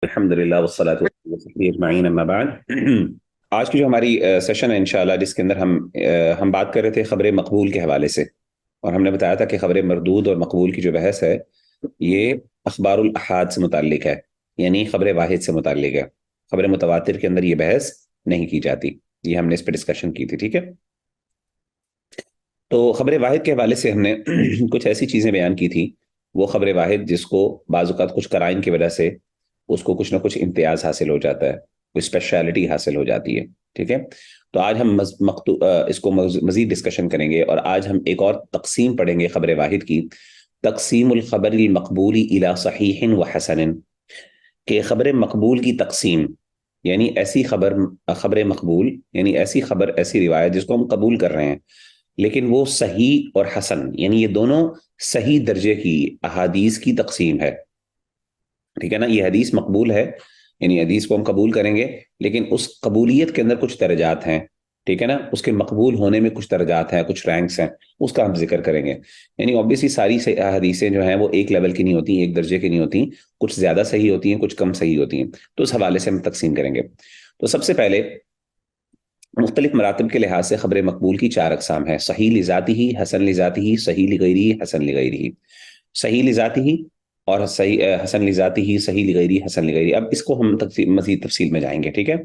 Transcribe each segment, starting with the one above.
الحمدللہ والصلاۃ والسلام اجمعین اما بعد آج کی جو ہماری سیشن ہے انشاءاللہ، جس کے اندر ہم بات کر رہے تھے خبر مقبول کے حوالے سے، اور ہم نے بتایا تھا کہ خبر مردود اور مقبول کی جو بحث ہے یہ اخبار الاحاد سے متعلق ہے، یعنی خبر واحد سے متعلق ہے۔ خبر متواتر کے اندر یہ بحث نہیں کی جاتی، یہ ہم نے اس پہ ڈسکشن کی تھی، ٹھیک ہے۔ تو خبر واحد کے حوالے سے ہم نے کچھ ایسی چیزیں بیان کی تھی، وہ خبر واحد جس کو بعض اوقات کچھ قرائن کی وجہ سے اس کو کچھ نہ کچھ امتیاز حاصل ہو جاتا ہے، کوئی اسپیشلٹی حاصل ہو جاتی ہے، ٹھیک ہے۔ تو آج ہم اس کو مزید ڈسکشن کریں گے، اور آج ہم ایک اور تقسیم پڑھیں گے خبر واحد کی، تقسیم الخبر المقبولی الی صحیح و حسن، کہ خبر مقبول کی تقسیم، یعنی ایسی خبر مقبول، یعنی ایسی خبر، ایسی روایت جس کو ہم قبول کر رہے ہیں لیکن وہ صحیح اور حسن، یعنی یہ دونوں صحیح درجے کی احادیث کی تقسیم ہے، ٹھیک ہے نا۔ یہ حدیث مقبول ہے، یعنی حدیث کو ہم قبول کریں گے لیکن اس قبولیت کے اندر کچھ درجات ہیں، ٹھیک ہے نا، اس کے مقبول ہونے میں کچھ درجات ہیں، کچھ رینکس ہیں، اس کا ہم ذکر کریں گے۔ یعنی اوبیسلی ساری حدیثیں جو ہیں وہ ایک لیول کی نہیں ہوتی، ایک درجے کی نہیں ہوتی، کچھ زیادہ صحیح ہوتی ہیں، کچھ کم صحیح ہوتی ہیں، تو اس حوالے سے ہم تقسیم کریں گے۔ تو سب سے پہلے مختلف مراتب کے لحاظ سے خبر مقبول کی چار اقسام ہیں: صحیح لذاتی ہی، حسن لذاتی ہی، صحیح لغیری، حسن لغیری۔ صحیح لذاتی ہی اور صحیح حسن لذاتی ہی، صحیح لغیری، حسن لغیری۔ اب اس کو ہم مزید تفصیل میں جائیں گے، ٹھیک ہے۔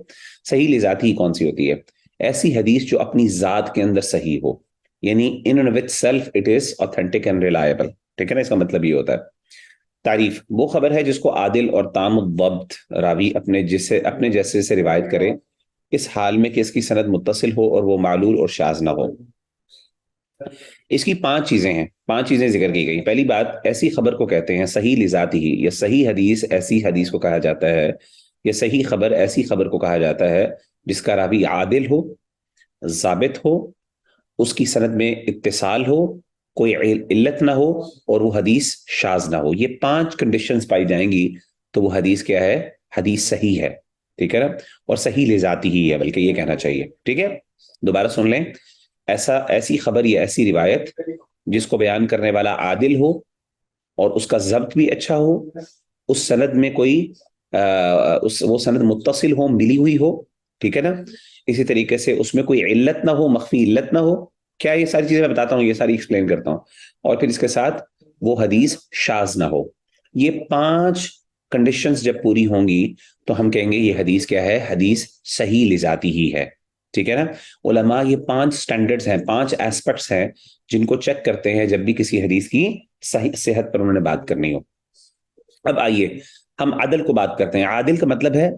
صحیح لذاتی ہی کون سی ہوتی ہے؟ ایسی حدیث جو اپنی ذات کے اندر صحیح ہو، یعنی in and with self it is authentic and reliable, ٹھیک ہے نا۔ اس کا مطلب یہ ہوتا ہے، تعریف وہ خبر ہے جس کو عادل اور تام الضبط راوی اپنے جیسے سے روایت کرے، اس حال میں کہ اس کی سند متصل ہو اور وہ معلول اور شاذ نہ ہو۔ اس کی پانچ چیزیں ہیں، پانچ چیزیں ذکر کی گئی۔ پہلی بات، ایسی خبر کو کہتے ہیں صحیح لذاتی ہی، یا صحیح حدیث ایسی حدیث کو کہا جاتا ہے، یا صحیح خبر ایسی خبر کو کہا جاتا ہے جس کا راوی عادل ہو، ضابط ہو، اس کی سند میں اتصال ہو، کوئی علت نہ ہو، اور وہ حدیث شاذ نہ ہو۔ یہ پانچ کنڈیشنز پائی جائیں گی تو وہ حدیث کیا ہے؟ حدیث صحیح ہے، ٹھیک ہے نا، اور صحیح لذاتی ہی ہے، بلکہ یہ کہنا چاہیے، ٹھیک ہے۔ دوبارہ سن لیں، ایسی خبر یا ایسی روایت جس کو بیان کرنے والا عادل ہو اور اس کا ضبط بھی اچھا ہو، اس سند میں کوئی وہ سند متصل ہو، ملی ہوئی ہو، ٹھیک ہے نا۔ اسی طریقے سے اس میں کوئی علت نہ ہو، مخفی علت نہ ہو۔ کیا یہ ساری چیزیں میں بتاتا ہوں، یہ ساری ایکسپلین کرتا ہوں، اور پھر اس کے ساتھ وہ حدیث شاذ نہ ہو۔ یہ پانچ کنڈیشنز جب پوری ہوں گی تو ہم کہیں گے یہ حدیث کیا ہے؟ حدیث صحیح لذاتی ہی ہے، ٹھیک ہے نا۔ علماء یہ پانچ سٹینڈرڈز ہیں، پانچ ایسپیکٹس ہیں جن کو چیک کرتے ہیں جب بھی کسی حدیث کی صحیح صحت پر انہوں نے بات کرنی ہو۔ اب آئیے ہم عدل کو بات کرتے ہیں۔ عادل کا مطلب ہے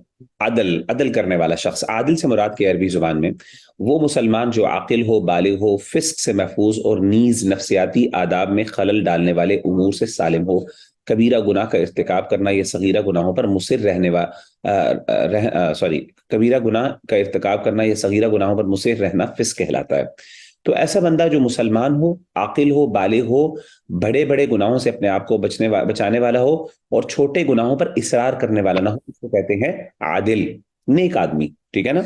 عدل کرنے والا شخص۔ عادل سے مراد کے عربی زبان میں وہ مسلمان جو عاقل ہو، بالغ ہو، فسق سے محفوظ، اور نیز نفسیاتی آداب میں خلل ڈالنے والے امور سے سالم ہو، کبیرہ گناہ کا ارتکاب کرنا یا صغیرہ گناہوں پر مصر کبیرہ گناہ کا ارتکاب کرنا یا صغیرہ گناہوں پر مصر رہنا فسق کہلاتا ہے۔ تو ایسا بندہ جو مسلمان ہو، عاقل ہو، بالغ ہو، بڑے بڑے گناہوں سے اپنے آپ کو بچانے والا ہو، اور چھوٹے گناہوں پر اصرار کرنے والا نہ ہو، اس کو کہتے ہیں عادل، نیک آدمی، ٹھیک ہے نا۔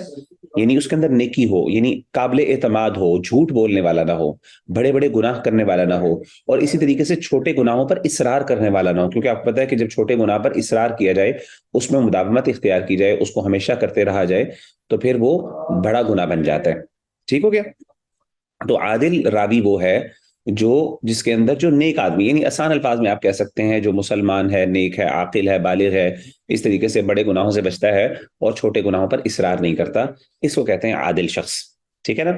یعنی اس کے اندر نیکی ہو، یعنی قابل اعتماد ہو، جھوٹ بولنے والا نہ ہو، بڑے بڑے گناہ کرنے والا نہ ہو، اور اسی طریقے سے چھوٹے گناہوں پر اصرار کرنے والا نہ ہو، کیونکہ آپ کو پتہ ہے کہ جب چھوٹے گناہ پر اصرار کیا جائے، اس میں مداومت اختیار کی جائے، اس کو ہمیشہ کرتے رہا جائے، تو پھر وہ بڑا گناہ بن جاتا ہے، ٹھیک ہو گیا۔ تو عادل راوی وہ ہے جس کے اندر جو نیک آدمی، یعنی آسان الفاظ میں آپ کہہ سکتے ہیں جو مسلمان ہے، نیک ہے، عاقل ہے، بالغ ہے، اس طریقے سے بڑے گناہوں سے بچتا ہے اور چھوٹے گناہوں پر اصرار نہیں کرتا، اس کو کہتے ہیں عادل شخص، ٹھیک ہے نا۔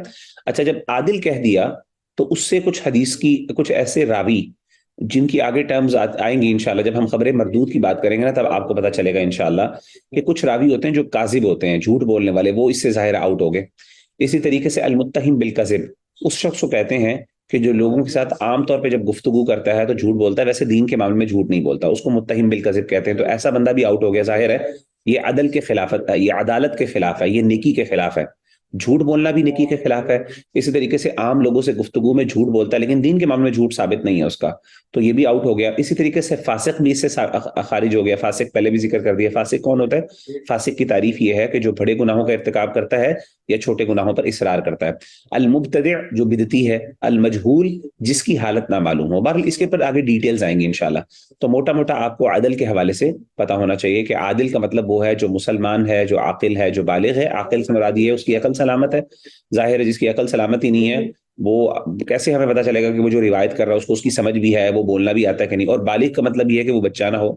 اچھا، جب عادل کہہ دیا تو اس سے کچھ حدیث کی کچھ ایسے راوی جن کی آگے ٹرمز آئیں گی انشاءاللہ، جب ہم خبر مردود کی بات کریں گے نا تب آپ کو پتا چلے گا انشاءاللہ کہ کچھ راوی ہوتے ہیں جو کاذب ہوتے ہیں، جھوٹ بولنے والے، وہ اس سے ظاہر آؤٹ ہو گئے۔ اسی طریقے سے المتہم بالکذب، اس شخص کو کہتے ہیں کہ جو لوگوں کے ساتھ عام طور پہ جب گفتگو کرتا ہے تو جھوٹ بولتا ہے، ویسے دین کے معاملے میں جھوٹ نہیں بولتا، اس کو متہم بالکذب کہتے ہیں۔ تو ایسا بندہ بھی آؤٹ ہو گیا، ظاہر ہے یہ عدل کے خلاف، یہ عدالت کے خلاف ہے، یہ نیکی کے خلاف ہے، جھوٹ بولنا بھی نیکی کے خلاف ہے. اسی طریقے سے عام لوگوں سے گفتگو میں جھوٹ بولتا ہے لیکن دین کے معاملے میں جھوٹ ثابت نہیں ہے اس کا, تو یہ بھی آؤٹ ہو گیا. اسی طریقے سے فاسق بھی اس سے خارج ہو گیا. فاسق پہلے بھی ذکر کر دیا. فاسق کون ہوتا ہے؟ فاسق کی تعریف یہ ہے کہ جو بڑے گناہوں کا ارتکاب کرتا ہے یا چھوٹے گناہوں پر اصرار کرتا ہے. المبتدع جو بدعتی ہے. المجہول جس کی حالت نہ معلوم ہو. بہرحال اس کے اوپر آگے ڈیٹیلز آئیں گی انشاءاللہ. تو موٹا موٹا آپ کو عادل کے حوالے سے پتا ہونا چاہیے کہ عادل کا مطلب وہ ہے جو مسلمان ہے, جو عاقل ہے, جو بالغ ہے. عاقل سے مراد یہ ہے اس کی عقل سلامت ہے. ظاہر ہے جس کی عقل سلامت ہی نہیں ہے وہ کیسے ہمیں پتا چلے گا کہ وہ جو روایت کر رہا ہے اس کو اس کی سمجھ بھی ہے, وہ بولنا بھی آتا ہے کہ نہیں. اور بالغ کا مطلب یہ ہے کہ وہ بچہ نہ ہو,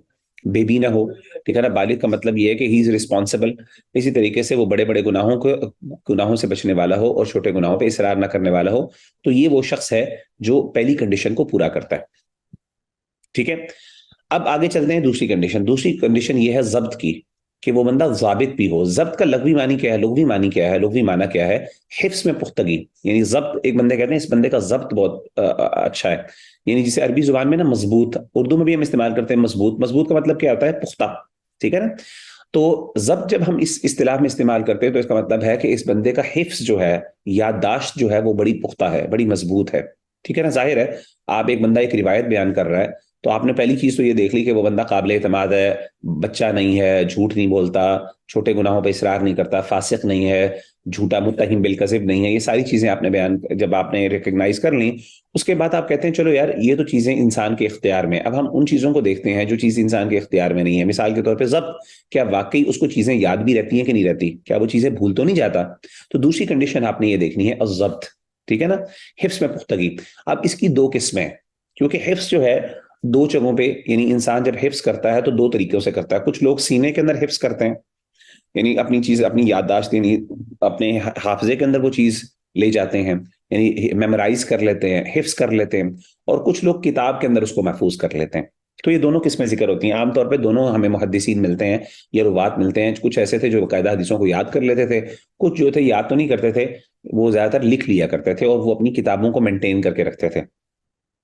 بیبی نہ ہو, ٹھیک ہے نا. بالغ کا مطلب یہ ہے کہ ہی از رسپانسبل. اسی طریقے سے وہ بڑے بڑے گناہوں سے بچنے والا ہو اور چھوٹے گناہوں پہ اصرار نہ کرنے والا ہو. تو یہ وہ شخص ہے جو پہلی کنڈیشن کو پورا کرتا ہے, ٹھیک ہے. اب آگے چلتے ہیں دوسری کنڈیشن. دوسری کنڈیشن یہ ہے ضبط کی, کہ وہ بندہ ضابط بھی ہو. ضبط کا لغوی معنی کیا ہے؟ لغوی معنی کیا ہے؟ لغوی معنی کیا ہے؟ حفظ میں پختگی. یعنی ضبط, ایک بندے کہتے ہیں اس بندے کا ضبط بہت اچھا ہے. یعنی جسے عربی زبان میں نا مضبوط, اردو میں بھی ہم استعمال کرتے ہیں مضبوط. مضبوط کا مطلب کیا ہوتا ہے؟ پختہ, ٹھیک ہے نا. تو ضبط جب ہم اس اصطلاح میں استعمال کرتے ہیں تو اس کا مطلب ہے کہ اس بندے کا حفظ جو ہے, یادداشت جو ہے وہ بڑی پختہ ہے, بڑی مضبوط ہے, ٹھیک ہے نا. ظاہر ہے آپ ایک بندہ ایک روایت بیان کر رہا ہے تو آپ نے پہلی چیز تو یہ دیکھ لی کہ وہ بندہ قابل اعتماد ہے, بچہ نہیں ہے, جھوٹ نہیں بولتا, چھوٹے گناہوں پہ اصرار نہیں کرتا, فاسق نہیں ہے, جھوٹا متہم بالکذب نہیں ہے. یہ ساری چیزیں آپ نے بیان جب آپ نے ریکگنائز کر لیں, اس کے بعد آپ کہتے ہیں چلو یار یہ تو چیزیں انسان کے اختیار میں. اب ہم ان چیزوں کو دیکھتے ہیں جو چیز انسان کے اختیار میں نہیں ہے. مثال کے طور پہ ضبط, کیا واقعی اس کو چیزیں یاد بھی رہتی ہیں کہ نہیں رہتی؟ کیا وہ چیزیں بھول تو نہیں جاتا؟ تو دوسری کنڈیشن آپ نے یہ دیکھنی ہے الضبط, ٹھیک ہے نا. حفظ میں پختگی. اب اس کی دو قسمیں, کیونکہ حفظ جو ہے دو جگہوں پہ, یعنی انسان جب حفظ کرتا ہے تو دو طریقوں سے کرتا ہے. کچھ لوگ سینے کے اندر حفظ کرتے ہیں, یعنی اپنی چیز, اپنی یادداشت, یعنی اپنے حافظے کے اندر وہ چیز لے جاتے ہیں, یعنی میمورائز کر لیتے ہیں, حفظ کر لیتے ہیں. اور کچھ لوگ کتاب کے اندر اس کو محفوظ کر لیتے ہیں. تو یہ دونوں قسمیں ذکر ہوتی ہیں. عام طور پہ دونوں ہمیں محدثین ملتے ہیں یا روات ملتے ہیں. کچھ ایسے تھے جو باقاعدہ حدیثوں کو یاد کر لیتے تھے, کچھ جو تھے یاد تو نہیں کرتے تھے, وہ زیادہ تر لکھ لیا کرتے تھے اور وہ اپنی کتابوں کو مینٹین کر کے رکھتے تھے.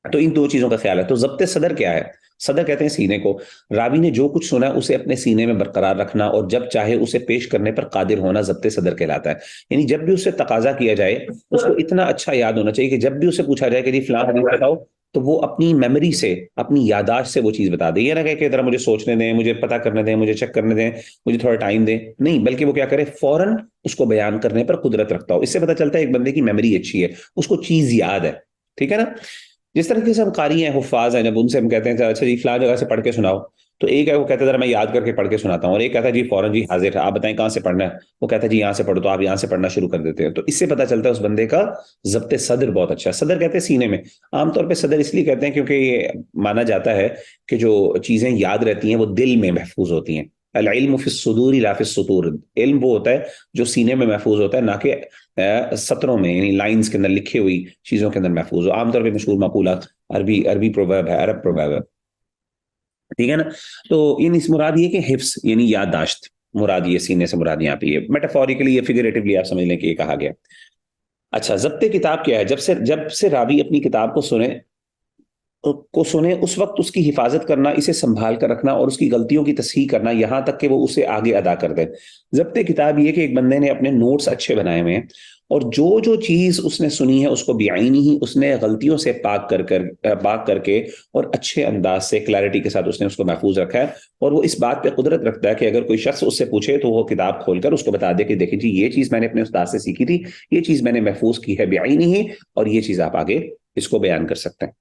تو ان دو چیزوں کا خیال ہے. تو ضبط صدر کیا ہے؟ صدر کہتے ہیں سینے کو. راوی نے جو کچھ سنا اسے اپنے سینے میں برقرار رکھنا اور جب چاہے اسے پیش کرنے پر قادر ہونا ضبط صدر کہلاتا ہے. یعنی جب بھی اسے تقاضا کیا جائے اس کو اتنا اچھا یاد ہونا چاہیے کہ جب بھی اسے پوچھا جائے کہ جی فلاں حدیث بتاؤ, تو وہ اپنی میموری سے, اپنی یادداشت سے وہ چیز بتا دے. یہ نہ کہ ذرا مجھے سوچنے دیں, مجھے پتا کرنے دیں, مجھے چیک کرنے دیں, مجھے تھوڑا ٹائم دیں, نہیں, بلکہ وہ کیا کرے, فوراً اس کو بیان کرنے پر قدرت رکھتا ہو. اس سے پتا چلتا ہے ایک بندے کی میموری اچھی ہے, اس کو چیز یاد ہے, ٹھیک ہے نا. جس طرح سے ہم قاری ہیں, حفاظ ہیں, جب ان سے ہم کہتے ہیں اچھا جی فلاں جگہ سے پڑھ کے سناؤ, تو ایک ہے وہ کہتا ہے ذرا میں یاد کر کے پڑھ کے سناتا ہوں, اور ایک کہتا ہے جی فوراً جی حاضر ہے, آپ بتائیں کہاں سے پڑھنا ہے, وہ کہتا ہے جی یہاں سے پڑھو, تو آپ یہاں سے پڑھنا شروع کر دیتے ہیں. تو اس سے پتہ چلتا ہے اس بندے کا ضبط صدر بہت اچھا ہے. صدر کہتے ہیں سینے میں. عام طور پہ صدر اس لیے کہتے ہیں کیونکہ یہ مانا جاتا ہے کہ جو چیزیں یاد رہتی ہیں وہ دل میں محفوظ ہوتی ہیں. العلم فی الصدور لا فی السطور. علم وہ ہوتا ہے جو سینے میں محفوظ ہوتا ہے, نہ کہ سطروں میں, یعنی لائنز کے اندر لکھی ہوئی چیزوں کے اندر محفوظ ہو. عام طور پہ مشہور مقولات عربی پروورب ہے, عرب پروورب ہے, ٹھیک ہے نا. تو یعنی اس مراد یہ کہ حفظ یعنی یادداشت مراد, یہ سینے سے مراد یہاں پہ یہ میٹافوریکلی یا فگریٹولی آپ سمجھ لیں کہ یہ کہا گیا. اچھا, ضبط کتاب کیا ہے؟ جب سے راوی اپنی کتاب کو سنے اس وقت اس کی حفاظت کرنا, اسے سنبھال کر رکھنا اور اس کی غلطیوں کی تصحیح کرنا یہاں تک کہ وہ اسے آگے ادا کر دے. ضبط کتاب یہ کہ ایک بندے نے اپنے نوٹس اچھے بنائے ہوئے ہیں اور جو چیز اس نے سنی ہے اس کو بعینی ہی اس نے غلطیوں سے پاک کر کے اور اچھے انداز سے کلیئرٹی کے ساتھ اس نے اس کو محفوظ رکھا ہے. اور وہ اس بات پہ قدرت رکھتا ہے کہ اگر کوئی شخص اس سے پوچھے تو وہ کتاب کھول کر اس کو بتا دے کہ دیکھیں جی یہ چیز میں نے اپنے استاد سے سیکھی تھی, یہ چیز میں نے محفوظ کی ہے بعینی ہی, اور یہ چیز آپ آگے اس کو بیان کر سکتے ہیں,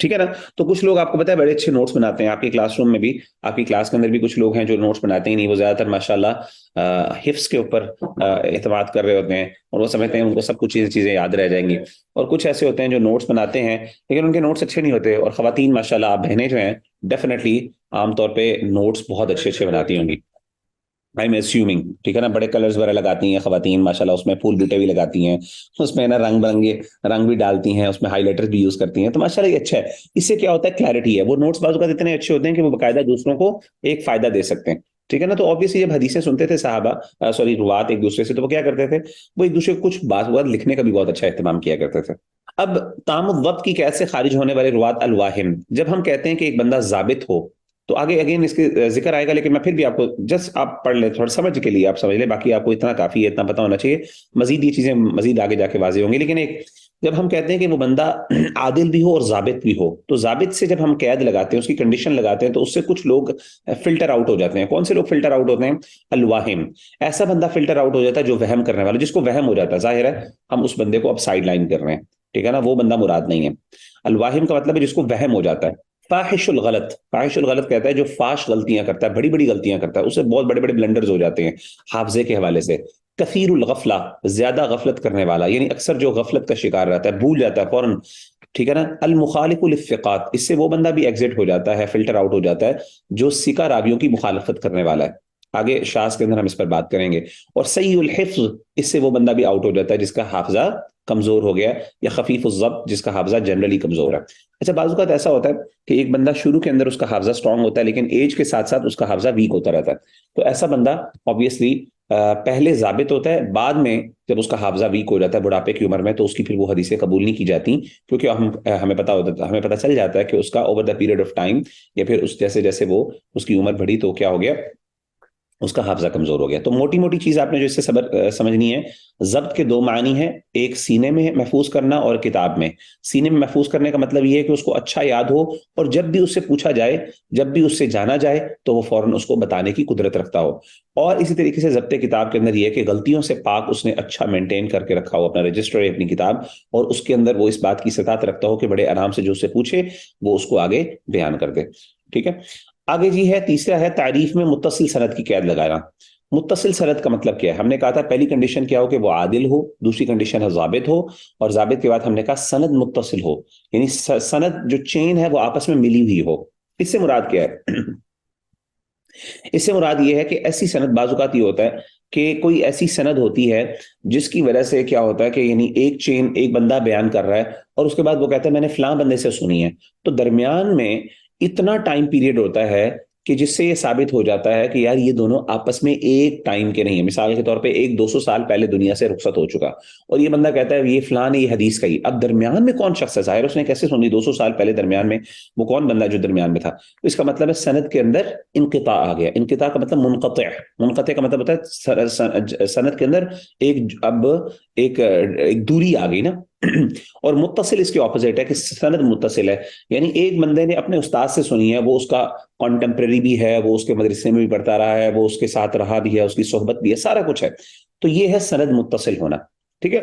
ٹھیک ہے نا. تو کچھ لوگ آپ کو پتا ہے بڑے اچھے نوٹس بناتے ہیں. آپ کی کلاس روم میں بھی, آپ کی کلاس کے اندر بھی کچھ لوگ ہیں جو نوٹس بناتے ہیں نہیں, وہ زیادہ تر ماشاءاللہ حفظ کے اوپر اعتماد کر رہے ہوتے ہیں اور وہ سمجھتے ہیں ان کو سب کچھ چیزیں یاد رہ جائیں گی. اور کچھ ایسے ہوتے ہیں جو نوٹس بناتے ہیں لیکن ان کے نوٹس اچھے نہیں ہوتے. اور خواتین ماشاءاللہ, آپ بہنیں جو ہیں ڈیفینیٹلی عام طور پہ نوٹس بہت اچھے بناتی ہوں گی, آئی ایم ایسیومنگ, ٹھیک ہے نا. بڑے کلرز وغیرہ لگاتی ہیں خواتین ماشاءاللہ, اس میں پھول بوٹے بھی لگاتی ہیں, اس میں نا رنگ برنگے رنگ بھی ڈالتی ہیں, اس میں ہائی لائٹر بھی یوز کرتی ہیں. تو ماشاءاللہ یہ اچھا ہے. اس سے کیا ہوتا ہے, کلیئرٹی ہے. وہ نوٹس بعض اوقات اتنے اچھے ہوتے ہیں کہ وہ باقاعدہ دوسروں کو ایک فائدہ دے سکتے ہیں, ٹھیک ہے نا. تو آبویسلی جب حدیثیں سنتے تھے صحابہ روات ایک دوسرے سے, تو وہ کیا کرتے تھے, وہ ایک دوسرے کو کچھ بات لکھنے کا بھی بہت اچھا اہتمام کیا کرتے تھے. اب تام الضبط کی قید سے خارج ہونے والے روات الواہم. جب ہم کہتے ہیں کہ ایک بندہ ضابط ہو تو آگے اگین اس کے ذکر آئے گا، لیکن میں پھر بھی آپ کو جسٹ آپ پڑھ لیں تھوڑا سمجھ کے لیے، آپ سمجھ لیں، باقی آپ کو اتنا کافی ہے، اتنا پتہ ہونا چاہیے، مزید یہ چیزیں مزید آگے جا کے واضح ہوں گی. لیکن ایک جب ہم کہتے ہیں کہ وہ بندہ عادل بھی ہو اور ضابط بھی ہو، تو ضابط سے جب ہم قید لگاتے ہیں، اس کی کنڈیشن لگاتے ہیں، تو اس سے کچھ لوگ فلٹر آؤٹ ہو جاتے ہیں. کون سے لوگ فلٹر آؤٹ ہوتے ہیں؟ الواہم. ایسا بندہ فلٹر آؤٹ ہو جاتا ہے جو وہم کرنے والا، جس کو وہم ہو جاتا ہے، ظاہر ہے ہم اس بندے کو اب سائڈ لائن کر رہے ہیں، ٹھیک ہے نا، وہ بندہ مراد نہیں ہے. الواہم کا مطلب ہے جس کو وہم ہو جاتا ہے. فاحش الغلط، فاحش الغلط کہتا ہے جو فاش غلطیاں کرتا ہے، بڑی بڑی غلطیاں کرتا ہے، اس سے بہت بڑے بڑے بلنڈرز ہو جاتے ہیں حافظے کے حوالے سے. کثیر الغفلہ، زیادہ غفلت کرنے والا، یعنی اکثر جو غفلت کا شکار رہتا ہے، بھول جاتا ہے فوراً، ٹھیک ہے نا. المخالف للثقات، اس سے وہ بندہ بھی ایگزٹ ہو جاتا ہے، فلٹر آؤٹ ہو جاتا ہے جو ثقہ راویوں کی مخالفت کرنے والا ہے. آگے شاذ کے اندر ہم اس پر بات کریں گے. اور سیء الحفظ، اس سے وہ بندہ بھی آؤٹ ہو جاتا ہے جس کا حافظہ کمزور ہو گیا، یا خفیف الضبط، جس کا حافظہ جنرلی کمزور ہے. اچھا، بعض اوقات ایسا ہوتا ہے کہ ایک بندہ شروع کے اندر اس کا حافظہ اسٹرانگ ہوتا ہے، لیکن ایج کے ساتھ ساتھ اس کا حافظہ ویک ہوتا رہتا ہے. تو ایسا بندہ آبویسلی پہلے ضابط ہوتا ہے، بعد میں جب اس کا حافظہ ویک ہو جاتا ہے بڑھاپے کی عمر میں، تو اس کی پھر وہ حدیثیں قبول نہیں کی جاتی، کیونکہ ہمیں پتہ چل جاتا ہے کہ اس کا over the period of time, یا پھر اس جیسے جیسے وہ اس کی عمر بڑھی تو کیا ہو گیا، اس کا حافظہ کمزور ہو گیا. تو موٹی موٹی چیز آپ نے جو اس سے سمجھنی ہے، ضبط کے دو معنی ہیں، ایک سینے میں محفوظ کرنا اور کتاب میں. سینے میں محفوظ کرنے کا مطلب یہ ہے کہ اس کو اچھا یاد ہو، اور جب بھی اس سے پوچھا جائے، جب بھی اس سے جانا جائے، تو وہ فوراً اس کو بتانے کی قدرت رکھتا ہو. اور اسی طریقے سے ضبط کتاب کے اندر یہ ہے کہ غلطیوں سے پاک اس نے اچھا مینٹین کر کے رکھا ہو اپنا رجسٹر، اپنی کتاب، اور اس کے اندر وہ اس بات کی سطاعت رکھتا ہو کہ بڑے آرام سے جو اسے پوچھے وہ اس کو آگے بیان کر دے. ٹھیک ہے. آگے جی ہے تیسرا ہے تعریف میں متصل سند کی قید لگانا. متصل سند کا مطلب کیا ہے؟ ہم نے کہا تھا پہلی کنڈیشن کیا ہو کہ وہ عادل ہو، دوسری کنڈیشن ہے ضابط ہو، اور ضابط کے بعد ہم نے کہا سند متصل ہو، یعنی سند جو چین ہے وہ آپس میں ملی ہوئی ہو. اس سے مراد کیا ہے؟ اس سے مراد یہ ہے کہ ایسی سند، بعض اوقات یہ ہوتا ہے کہ کوئی ایسی سند ہوتی ہے جس کی وجہ سے کیا ہوتا ہے کہ یعنی ایک چین، ایک بندہ بیان کر رہا ہے، اور اس کے بعد وہ کہتا ہے میں نے فلاں بندے سے سنی ہے، تو درمیان میں اتنا ٹائم پیریڈ ہوتا ہے کہ جس سے یہ ثابت ہو جاتا ہے کہ یار یہ دونوں آپس میں ایک ٹائم کے نہیں ہیں. مثال کے طور پہ ایک 200 سال پہلے دنیا سے رخصت ہو چکا، اور یہ بندہ کہتا ہے یہ فلان، یہ حدیث کا ہی. اب درمیان میں کون شخص ہے؟ ظاہر اس نے کیسے سنی 200 سال پہلے، درمیان میں وہ کون بندہ جو درمیان میں تھا؟ تو اس کا مطلب ہے سند کے اندر انقطاع آ گیا. انقطاع کا مطلب منقطع، منقطع کا مطلب ہوتا ہے سند کے اندر اب ایک دوری آ گئی نا. اور متصل اس کے اپوزٹ ہے کہ سند متصل ہے، یعنی ایک بندے نے اپنے استاد سے سنی ہے، وہ اس کا کانٹمپریری بھی ہے، وہ اس کے مدرسے میں بھی پڑھتا رہا ہے، وہ اس کے ساتھ رہا بھی ہے، اس کی صحبت بھی ہے، سارا کچھ ہے. تو یہ ہے سند متصل ہونا. ٹھیک ہے.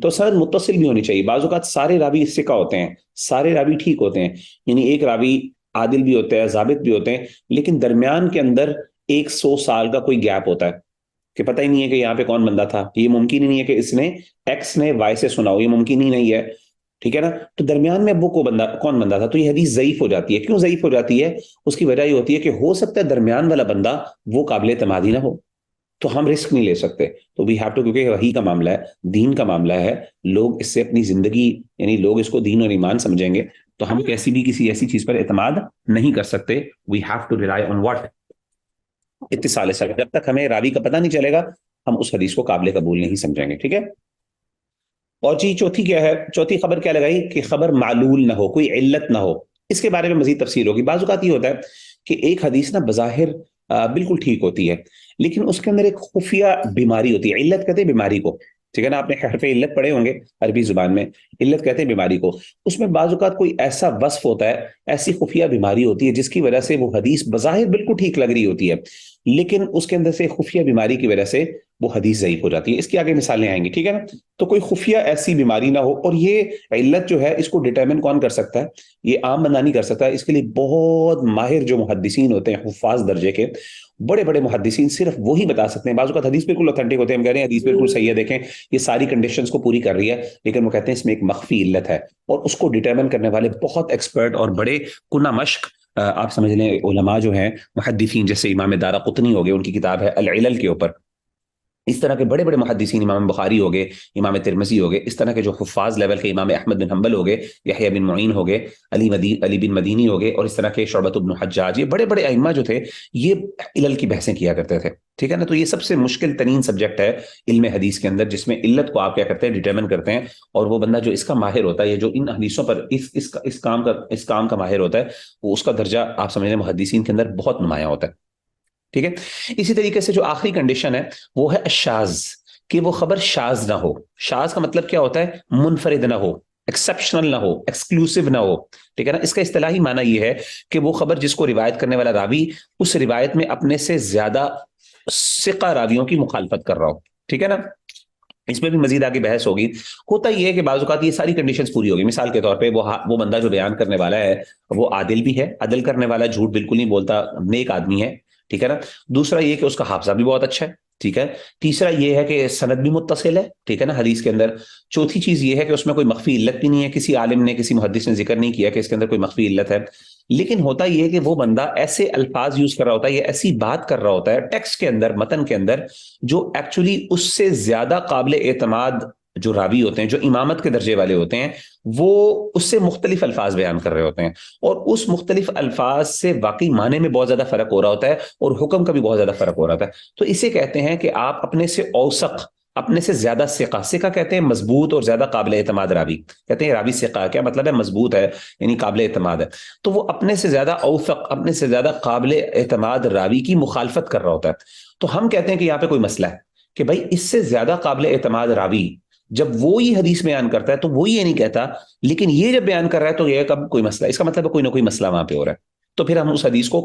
تو سند متصل بھی ہونی چاہیے. بعض اوقات سارے راوی ثقہ ہوتے ہیں، سارے راوی ٹھیک ہوتے ہیں، یعنی ایک راوی عادل بھی ہوتے ہیں، ضابط بھی ہوتے ہیں، لیکن درمیان کے اندر 100 سال کا کوئی گیپ ہوتا ہے کہ پتہ ہی نہیں ہے کہ یہاں پہ کون بندہ تھا. یہ ممکن ہی نہیں ہے کہ اس نے ایکس نے وائی سے سنا ہو، یہ ممکن ہی نہیں ہے. ٹھیک ہے نا. تو درمیان میں وہ کون بندہ تھا، تو یہ حدیث ضعیف ہو جاتی ہے. کیوں ضعیف ہو جاتی ہے؟ اس کی وجہ یہ ہوتی ہے کہ ہو سکتا ہے درمیان والا بندہ وہ قابل اعتماد ہی نہ ہو، تو ہم رسک نہیں لے سکتے. تو وی ہیو ٹو، کیونکہ وحی کا معاملہ ہے، دین کا معاملہ ہے، لوگ اس سے اپنی زندگی، یعنی لوگ اس کو دین اور ایمان سمجھیں گے، تو ہم کسی بھی کسی ایسی چیز پر اعتماد نہیں کر سکتے. We have to rely on what? اتصال سند. جب تک ہمیں راوی کا پتہ نہیں چلے گا ہم اس حدیث کو قابل قبول نہیں سمجھیں گے. ٹھیک ہے. اور جی چوتھی کیا ہے؟ چوتھی خبر کیا لگائی کہ خبر معلول نہ ہو، کوئی علت نہ ہو. اس کے بارے میں مزید تفصیل ہوگی. بعض اوقات یہ ہوتا ہے کہ ایک حدیث نا بظاہر بالکل ٹھیک ہوتی ہے، لیکن اس کے اندر ایک خفیہ بیماری ہوتی ہے. علت کہتے ہیں بیماری کو، ٹھیک ہے نا. آپ نے حرف علت پڑھے ہوں گے عربی زبان میں، علت کہتے ہیں بیماری کو. اس میں بعض اوقات کوئی ایسا وصف ہوتا ہے، ایسی خفیہ بیماری ہوتی ہے جس کی وجہ سے وہ حدیث بظاہر بالکل ٹھیک لگ رہی ہوتی ہے، لیکن اس کے اندر سے خفیہ بیماری کی وجہ سے وہ حدیث ضعیف ہو جاتی ہے. اس کی آگے مثالیں آئیں گی. ٹھیک ہے نا. تو کوئی خفیہ ایسی بیماری نہ ہو. اور یہ علت جو ہے اس کو ڈٹرمن کون کر سکتا ہے؟ یہ عام بندہ نہیں کر سکتا. اس کے لیے بہت ماہر جو محدثین ہوتے ہیں، حفاظ درجے کے بڑے بڑے محدثین، صرف وہی بتا سکتے ہیں. بعض اوقات حدیث بالکل اوتھینٹک ہوتے ہیں، ہم کہہ رہے ہیں حدیث بالکل صحیح ہے، دیکھیں یہ ساری کنڈیشنز کو پوری کر رہی ہے، لیکن وہ کہتے ہیں اس میں ایک مخفی علت ہے، اور اس کو ڈٹرمن کرنے والے بہت ایکسپرٹ اور بڑے کنہ مشق آپ سمجھ لیں علماء جو ہیں محدثین، جیسے امام دارقطنی ہو گئے، ان کی کتاب ہے العلل کے اوپر. اس طرح کے بڑے بڑے محدثین، امام بخاری ہو گئے، امام ترمذی ہو گئے، اس طرح کے جو حفاظ لیول کے امام احمد بن حنبل ہو گئے، یحییٰ بن معین ہو گئے، علی بن مدینی ہو گئے، اور اس طرح کے شعبۃ بن حجاج، یہ بڑے بڑے ائمہ جو تھے یہ علل کی بحثیں کیا کرتے تھے. ٹھیک ہے نا. تو یہ سب سے مشکل ترین سبجیکٹ ہے علم حدیث کے اندر، جس میں علت کو آپ کیا کرتے ہیں، ڈیٹرمن کرتے ہیں. اور وہ بندہ جو اس کا ماہر ہوتا ہے، جو ان حدیثوں پر اس کام کا ماہر ہوتا ہے، وہ اس کا درجہ آپ سمجھ لیں محدثین کے اندر بہت نمایاں ہوتا ہے. ٹھیک ہے. اسی طریقے سے جو آخری کنڈیشن ہے وہ ہے الشاذ، کہ وہ خبر شاذ نہ ہو. شاذ کا مطلب کیا ہوتا ہے؟ منفرد نہ ہو، ایکسپشنل نہ ہو، ایکسکلوسیو نہ ہو. ٹھیک ہے نا. اس کا اصطلاحی معنی یہ ہے کہ وہ خبر جس کو روایت کرنے والا راوی اس روایت میں اپنے سے زیادہ ثقہ راویوں کی مخالفت کر رہا ہو. ٹھیک ہے نا. اس میں بھی مزید آگے بحث ہوگی. ہوتا یہ ہے کہ بعض اوقات یہ ساری کنڈیشنز پوری ہوگی. مثال کے طور پہ وہ بندہ جو بیان کرنے والا ہے وہ عادل بھی ہے، عدل کرنے والا، جھوٹ بالکل نہیں بولتا، نیک آدمی ہے. ٹھیک ہے نا. دوسرا یہ کہ اس کا حافظہ بھی بہت اچھا ہے. ٹھیک ہے. تیسرا یہ ہے کہ سند بھی متصل ہے. ٹھیک ہے نا، حدیث کے اندر. چوتھی چیز یہ ہے کہ اس میں کوئی مخفی علت بھی نہیں ہے، کسی عالم نے، کسی محدث نے ذکر نہیں کیا کہ اس کے اندر کوئی مخفی علت ہے. لیکن ہوتا یہ ہے کہ وہ بندہ ایسے الفاظ یوز کر رہا ہوتا ہے یا ایسی بات کر رہا ہوتا ہے ٹیکسٹ کے اندر، متن کے اندر، جو ایکچولی اس سے زیادہ قابل اعتماد جو راوی ہوتے ہیں، جو امامت کے درجے والے ہوتے ہیں، وہ اس سے مختلف الفاظ بیان کر رہے ہوتے ہیں. اور اس مختلف الفاظ سے واقعی معنی میں بہت زیادہ فرق ہو رہا ہوتا ہے اور حکم کا بھی بہت زیادہ فرق ہو رہا ہوتا ہے. تو اسے کہتے ہیں کہ آپ اپنے سے اوثق، اپنے سے زیادہ ثقہ کہتے ہیں مضبوط اور زیادہ قابل اعتماد راوی. کہتے ہیں راوی ثقہ کیا مطلب ہے؟ مضبوط ہے، یعنی قابل اعتماد ہے. تو وہ اپنے سے زیادہ اوثق، اپنے سے زیادہ قابل اعتماد راوی کی مخالفت کر رہا ہوتا ہے. تو ہم کہتے ہیں کہ یہاں پہ کوئی مسئلہ ہے کہ بھائی اس سے زیادہ قابل اعتماد راوی جب وہ یہ حدیث بیان کرتا ہے تو وہ یہ نہیں کہتا، لیکن یہ جب بیان کر رہا ہے تو یہ کب کوئی مسئلہ، اس کا مطلب ہے کوئی نہ کوئی مسئلہ وہاں پہ ہو رہا ہے. تو پھر ہم اس حدیث کو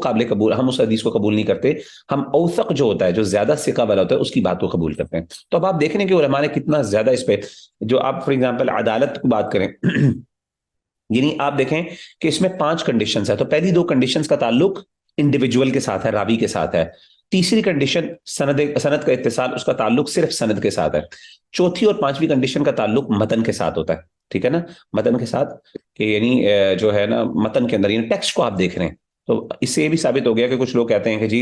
ہم اس حدیث کو قبول نہیں کرتے. ہم اوثق جو ہوتا ہے، جو زیادہ ثقہ والا ہوتا ہے، اس کی بات کو قبول کرتے ہیں. تو اب آپ دیکھ رہے ہیں کہ علماء نے کتنا زیادہ اس پہ، جو آپ فار ایگزامپل عدالت کی بات کریں یعنی آپ دیکھیں کہ اس میں 5 کنڈیشنز ہیں. تو پہلی 2 کنڈیشنز کا تعلق انڈیویجول کے ساتھ ہے، راوی کے ساتھ ہے. تیسری کنڈیشن سند کا اتصال، اس کا تعلق صرف سند کے ساتھ ہے. چوتھی اور 5ویں کنڈیشن کا تعلق متن کے ساتھ ہوتا ہے. ٹھیک ہے نا. متن کے ساتھ کہ یعنی جو ہے نا متن کے اندر یعنی ٹیکسٹ کو آپ دیکھ رہے ہیں. تو اس سے یہ بھی ثابت ہو گیا کہ کچھ لوگ کہتے ہیں کہ جی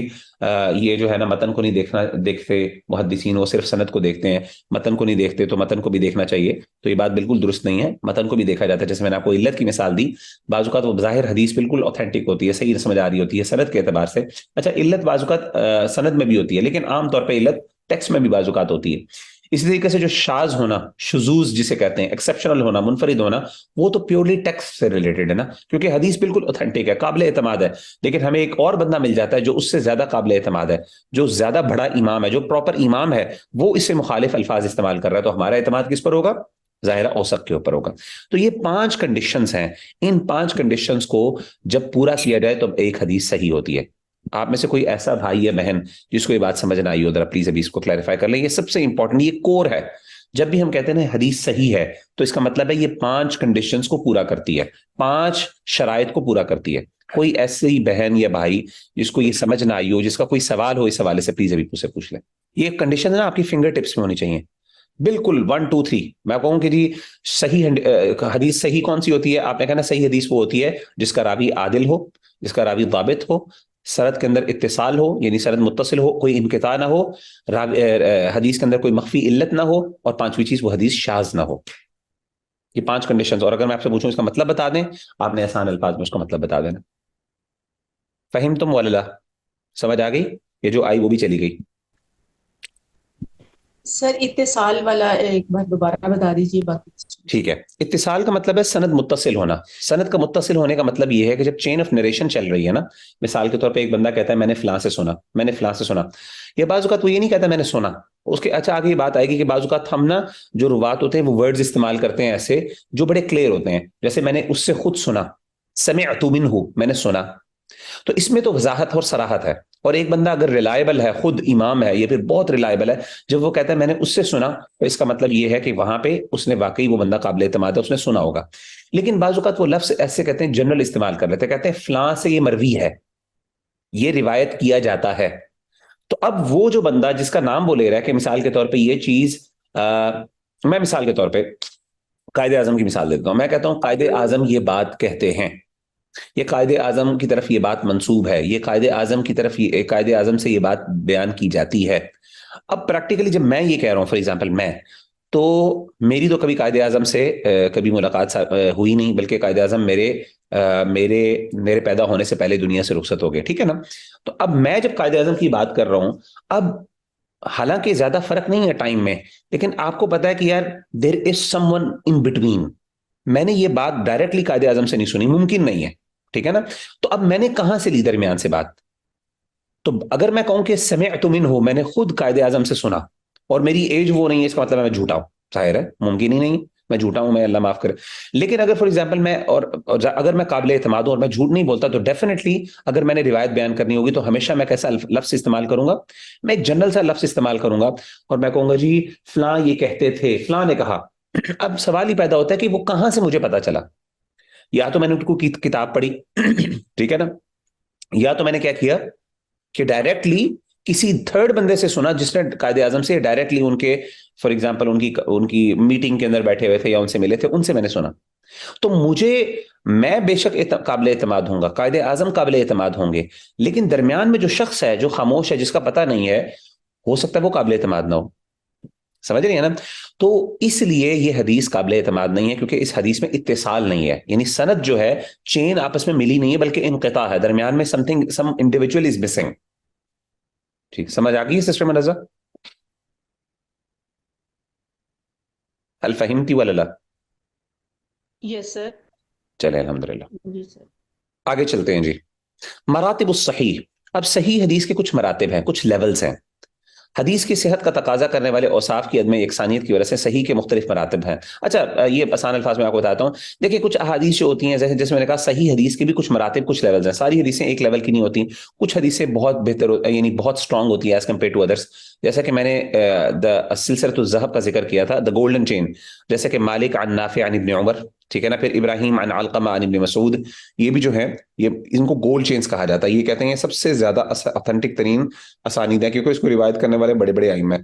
یہ جو ہے نا متن کو نہیں دیکھتے محدثین، وہ صرف سند کو دیکھتے ہیں، متن کو نہیں دیکھتے. تو متن کو بھی دیکھنا چاہیے. تو یہ بات بالکل درست نہیں ہے. متن کو بھی دیکھا جاتا ہے. جیسے میں نے آپ کو علت کی مثال دی، بعض اوقات وہ بظاہر حدیث بالکل اوتھینٹک ہوتی ہے، صحیح سمجھ آ رہی ہوتی ہے سند کے اعتبار سے. اچھا، علت بعض اوقات سند میں بھی ہوتی ہے، لیکن عام طور پہ علت ٹیکسٹ میں بھی بعض اوقات ہوتی ہے. اسی طریقے سے جو شاذ ہونا، شذوذ جسے کہتے ہیں، ایکسیپشنل ہونا، منفرد ہونا، وہ تو پیورلی ٹیکسٹ سے ریلیٹڈ ہے نا، کیونکہ حدیث بالکل اوتھینٹک ہے، قابل اعتماد ہے. لیکن ہمیں ایک اور بندہ مل جاتا ہے جو اس سے زیادہ قابل اعتماد ہے، جو زیادہ بڑا امام ہے، جو پراپر امام ہے، وہ اس سے مخالف الفاظ استعمال کر رہا ہے. تو ہمارا اعتماد کس پر ہوگا؟ ظاہر اوثق کے اوپر ہوگا. تو یہ 5 کنڈیشنز ہیں. ان 5 کنڈیشنز کو جب پورا کیا جائے تو ایک حدیث صحیح ہوتی ہے. آپ میں سے کوئی ایسا بھائی یا بہن جس کو یہ بات سمجھ نہ آئی ہو، ذرا پلیز ابھی اس کو کلیریفائی کر لیں. یہ سب سے امپورٹنٹ، یہ کور ہے. جب بھی ہم کہتے ہیں نا حدیث صحیح ہے، تو اس کا مطلب ہے یہ 5 کنڈیشنز کو پورا کرتی ہے، 5 شرائط کو پورا کرتی ہے. کوئی ایسی بہن یا بھائی جس کو یہ سمجھ نہ آئی ہو، جس کا کوئی سوال ہو اس حوالے سے، پلیز ابھی اسے پوچھ لیں. یہ کنڈیشن ہے نا آپ کی فنگر ٹپس میں ہونی چاہیے. بالکل 1 2 3. میں کہوں کہ جی صحیح حدیث صحیح کون سی ہوتی ہے؟ آپ نے کہا نا صحیح حدیث وہ ہوتی ہے جس کا راوی عادل ہو، جس کا راوی ضابط ہو، سند کے اندر اتصال ہو یعنی سند متصل ہو، کوئی انقطاع نہ ہو، حدیث کے اندر کوئی مخفی علت نہ ہو، اور 5ویں چیز وہ حدیث شاذ نہ ہو. یہ 5 کنڈیشنز. اور اگر میں آپ سے پوچھوں اس کا مطلب بتا دیں، آپ نے آسان الفاظ میں اس کا مطلب بتا دینا. فہم تم ولا؟ سمجھ آ گئی؟ یہ جو آئی وہ بھی چلی گئی. سر اتصال والا ایک بار دوبارہ بتا دیجیے. ٹھیک ہے. اتصال کا مطلب ہے سند متصل ہونا. سند کا متصل ہونے کا مطلب یہ ہے کہ جب چین آف نریشن چل رہی ہے نا، مثال کے طور پہ ایک بندہ کہتا ہے میں نے فلاں سے سنا، میں نے فلاں سے سنا. یہ بعض اوقات وہ یہ نہیں کہتا میں نے سنا، اس کے اچھا آگے یہ بات آئے گی کہ بعض اوقات ہم نا جو روات ہوتے ہیں وہ ورڈز استعمال کرتے ہیں ایسے جو بڑے کلیئر ہوتے ہیں. جیسے میں نے اس سے خود سنا، سمعت منہ، میں نے سنا. تو اس میں تو وضاحت اور صراحت ہے. اور ایک بندہ اگر ریلائبل ہے، خود امام ہے، یہ پھر بہت ریلائبل ہے، جب وہ کہتا ہے میں نے اس سے سنا، تو اس کا مطلب یہ ہے کہ وہاں پہ اس نے واقعی وہ بندہ قابل اعتماد ہے، اس نے سنا ہوگا. لیکن بعض اوقات وہ لفظ ایسے کہتے ہیں جنرل استعمال کر لیتے ہیں، کہتے ہیں فلاں سے یہ مروی ہے، یہ روایت کیا جاتا ہے. تو اب وہ جو بندہ جس کا نام وہ لے رہا ہے کہ مثال کے طور پہ یہ چیز میں مثال کے طور پہ قائد اعظم کی مثال دیتا ہوں. میں کہتا ہوں قائد اعظم یہ بات کہتے ہیں، یہ قائد اعظم کی طرف یہ بات منسوب ہے، یہ قائد اعظم کی طرف قائد اعظم سے یہ بات بیان کی جاتی ہے. اب پریکٹیکلی جب میں یہ کہہ رہا ہوں فار ایگزامپل میں، تو میری تو کبھی قائد اعظم سے کبھی ملاقات ہوئی نہیں، بلکہ قائد اعظم میرے میرے پیدا ہونے سے پہلے دنیا سے رخصت ہو گئے، ٹھیک ہے نا. تو اب میں جب قائد اعظم کی بات کر رہا ہوں، اب حالانکہ زیادہ فرق نہیں ہے ٹائم میں، لیکن آپ کو پتا ہے کہ یار دیر از سم ون ان بٹوین. میں نے یہ بات ڈائریکٹلی قائد اعظم سے نہیں سنی، ممکن نہیں ہے، ٹھیک ہے نا. تو اب میں نے کہاں سے لی درمیان سے بات؟ تو اگر میں کہوں کہ سمعت منہ، میں نے خود قائد اعظم سے سنا، اور میری ایج وہ نہیں ہے، اس کا مطلب میں جھوٹا ہوں؟ ظاہر ہے ممکن ہی نہیں، میں جھوٹا ہوں، میں اللہ معاف کرے. لیکن اگر فار ایگزامپل میں اور اگر میں قابل اعتماد ہوں اور میں جھوٹ نہیں بولتا، تو ڈیفینیٹلی اگر میں نے روایت بیان کرنی ہوگی تو ہمیشہ میں کیسا لفظ استعمال کروں گا؟ میں ایک جنرل سا لفظ استعمال کروں گا، اور میں کہوں گا جی فلاں یہ کہتے تھے، فلاں نے کہا. اب سوال ہی پیدا ہوتا ہے کہ وہ کہاں سے مجھے پتا چلا؟ یا تو میں نے ان کو کتاب پڑھی، ٹھیک ہے نا، یا تو میں نے کیا کیا کہ ڈائریکٹلی کسی تھرڈ بندے سے سنا جس نے قائد اعظم سے ڈائریکٹلی ان کے فار ایگزامپل ان کی میٹنگ کے اندر بیٹھے ہوئے تھے یا ان سے ملے تھے، ان سے میں نے سنا. تو میں بے شک قابل اعتماد ہوں گا، قائد اعظم قابل اعتماد ہوں گے، لیکن درمیان میں جو شخص ہے جو خاموش ہے، جس کا پتہ نہیں ہے، ہو سکتا ہے وہ قابل اعتماد نہ ہو. سمجھ رہی ہیں نا؟ تو اس لیے یہ حدیث قابل اعتماد نہیں ہے، کیونکہ اس حدیث میں اتصال نہیں ہے، یعنی سند جو ہے چین آپس میں ملی نہیں ہے، بلکہ انقطاع ہے، درمیان میں سم انڈیویجول از مسنگ. ٹھیک، سمجھ آ گئی سسٹر مرزا؟ الفہمتی ولا لا؟ یس سر. چلے الحمدللہ. جی سر. آگے چلتے ہیں جی. مراتب الصحیح. اب صحیح حدیث کے کچھ مراتب ہیں، کچھ لیولز ہیں. حدیث کی صحت کا تقاضا کرنے والے اوصاف کی عدم یکسانیت کی وجہ سے صحیح کے مختلف مراتب ہیں. اچھا یہ آسان الفاظ میں آپ کو بتاتا ہوں. دیکھیں کچھ احادیث جو ہوتی ہیں، جیسے میں نے کہا صحیح حدیث کے بھی کچھ مراتب، کچھ لیولز ہیں. ساری حدیثیں ایک لیول کی نہیں ہوتی. کچھ حدیثیں بہت بہتر یعنی بہت اسٹرانگ ہوتی ہیں ایز کمپیئر ٹو ادرس. جیسا کہ میں نے سلسلۃ الذہب کا ذکر کیا تھا، دا گولڈن چین، جیسے کہ مالک عن نافع عن ابن عمر، ٹھیک ہے نا، پھر ابراہیم عن علقمہ عن ابن مسعود. یہ بھی جو ہے یہ ان کو گولڈ چینز کہا جاتا ہے. یہ کہتے ہیں یہ سب سے زیادہ اتھینٹک ترین اسانید ہے، کیونکہ اس کو روایت کرنے والے بڑے بڑے ائمہ ہیں.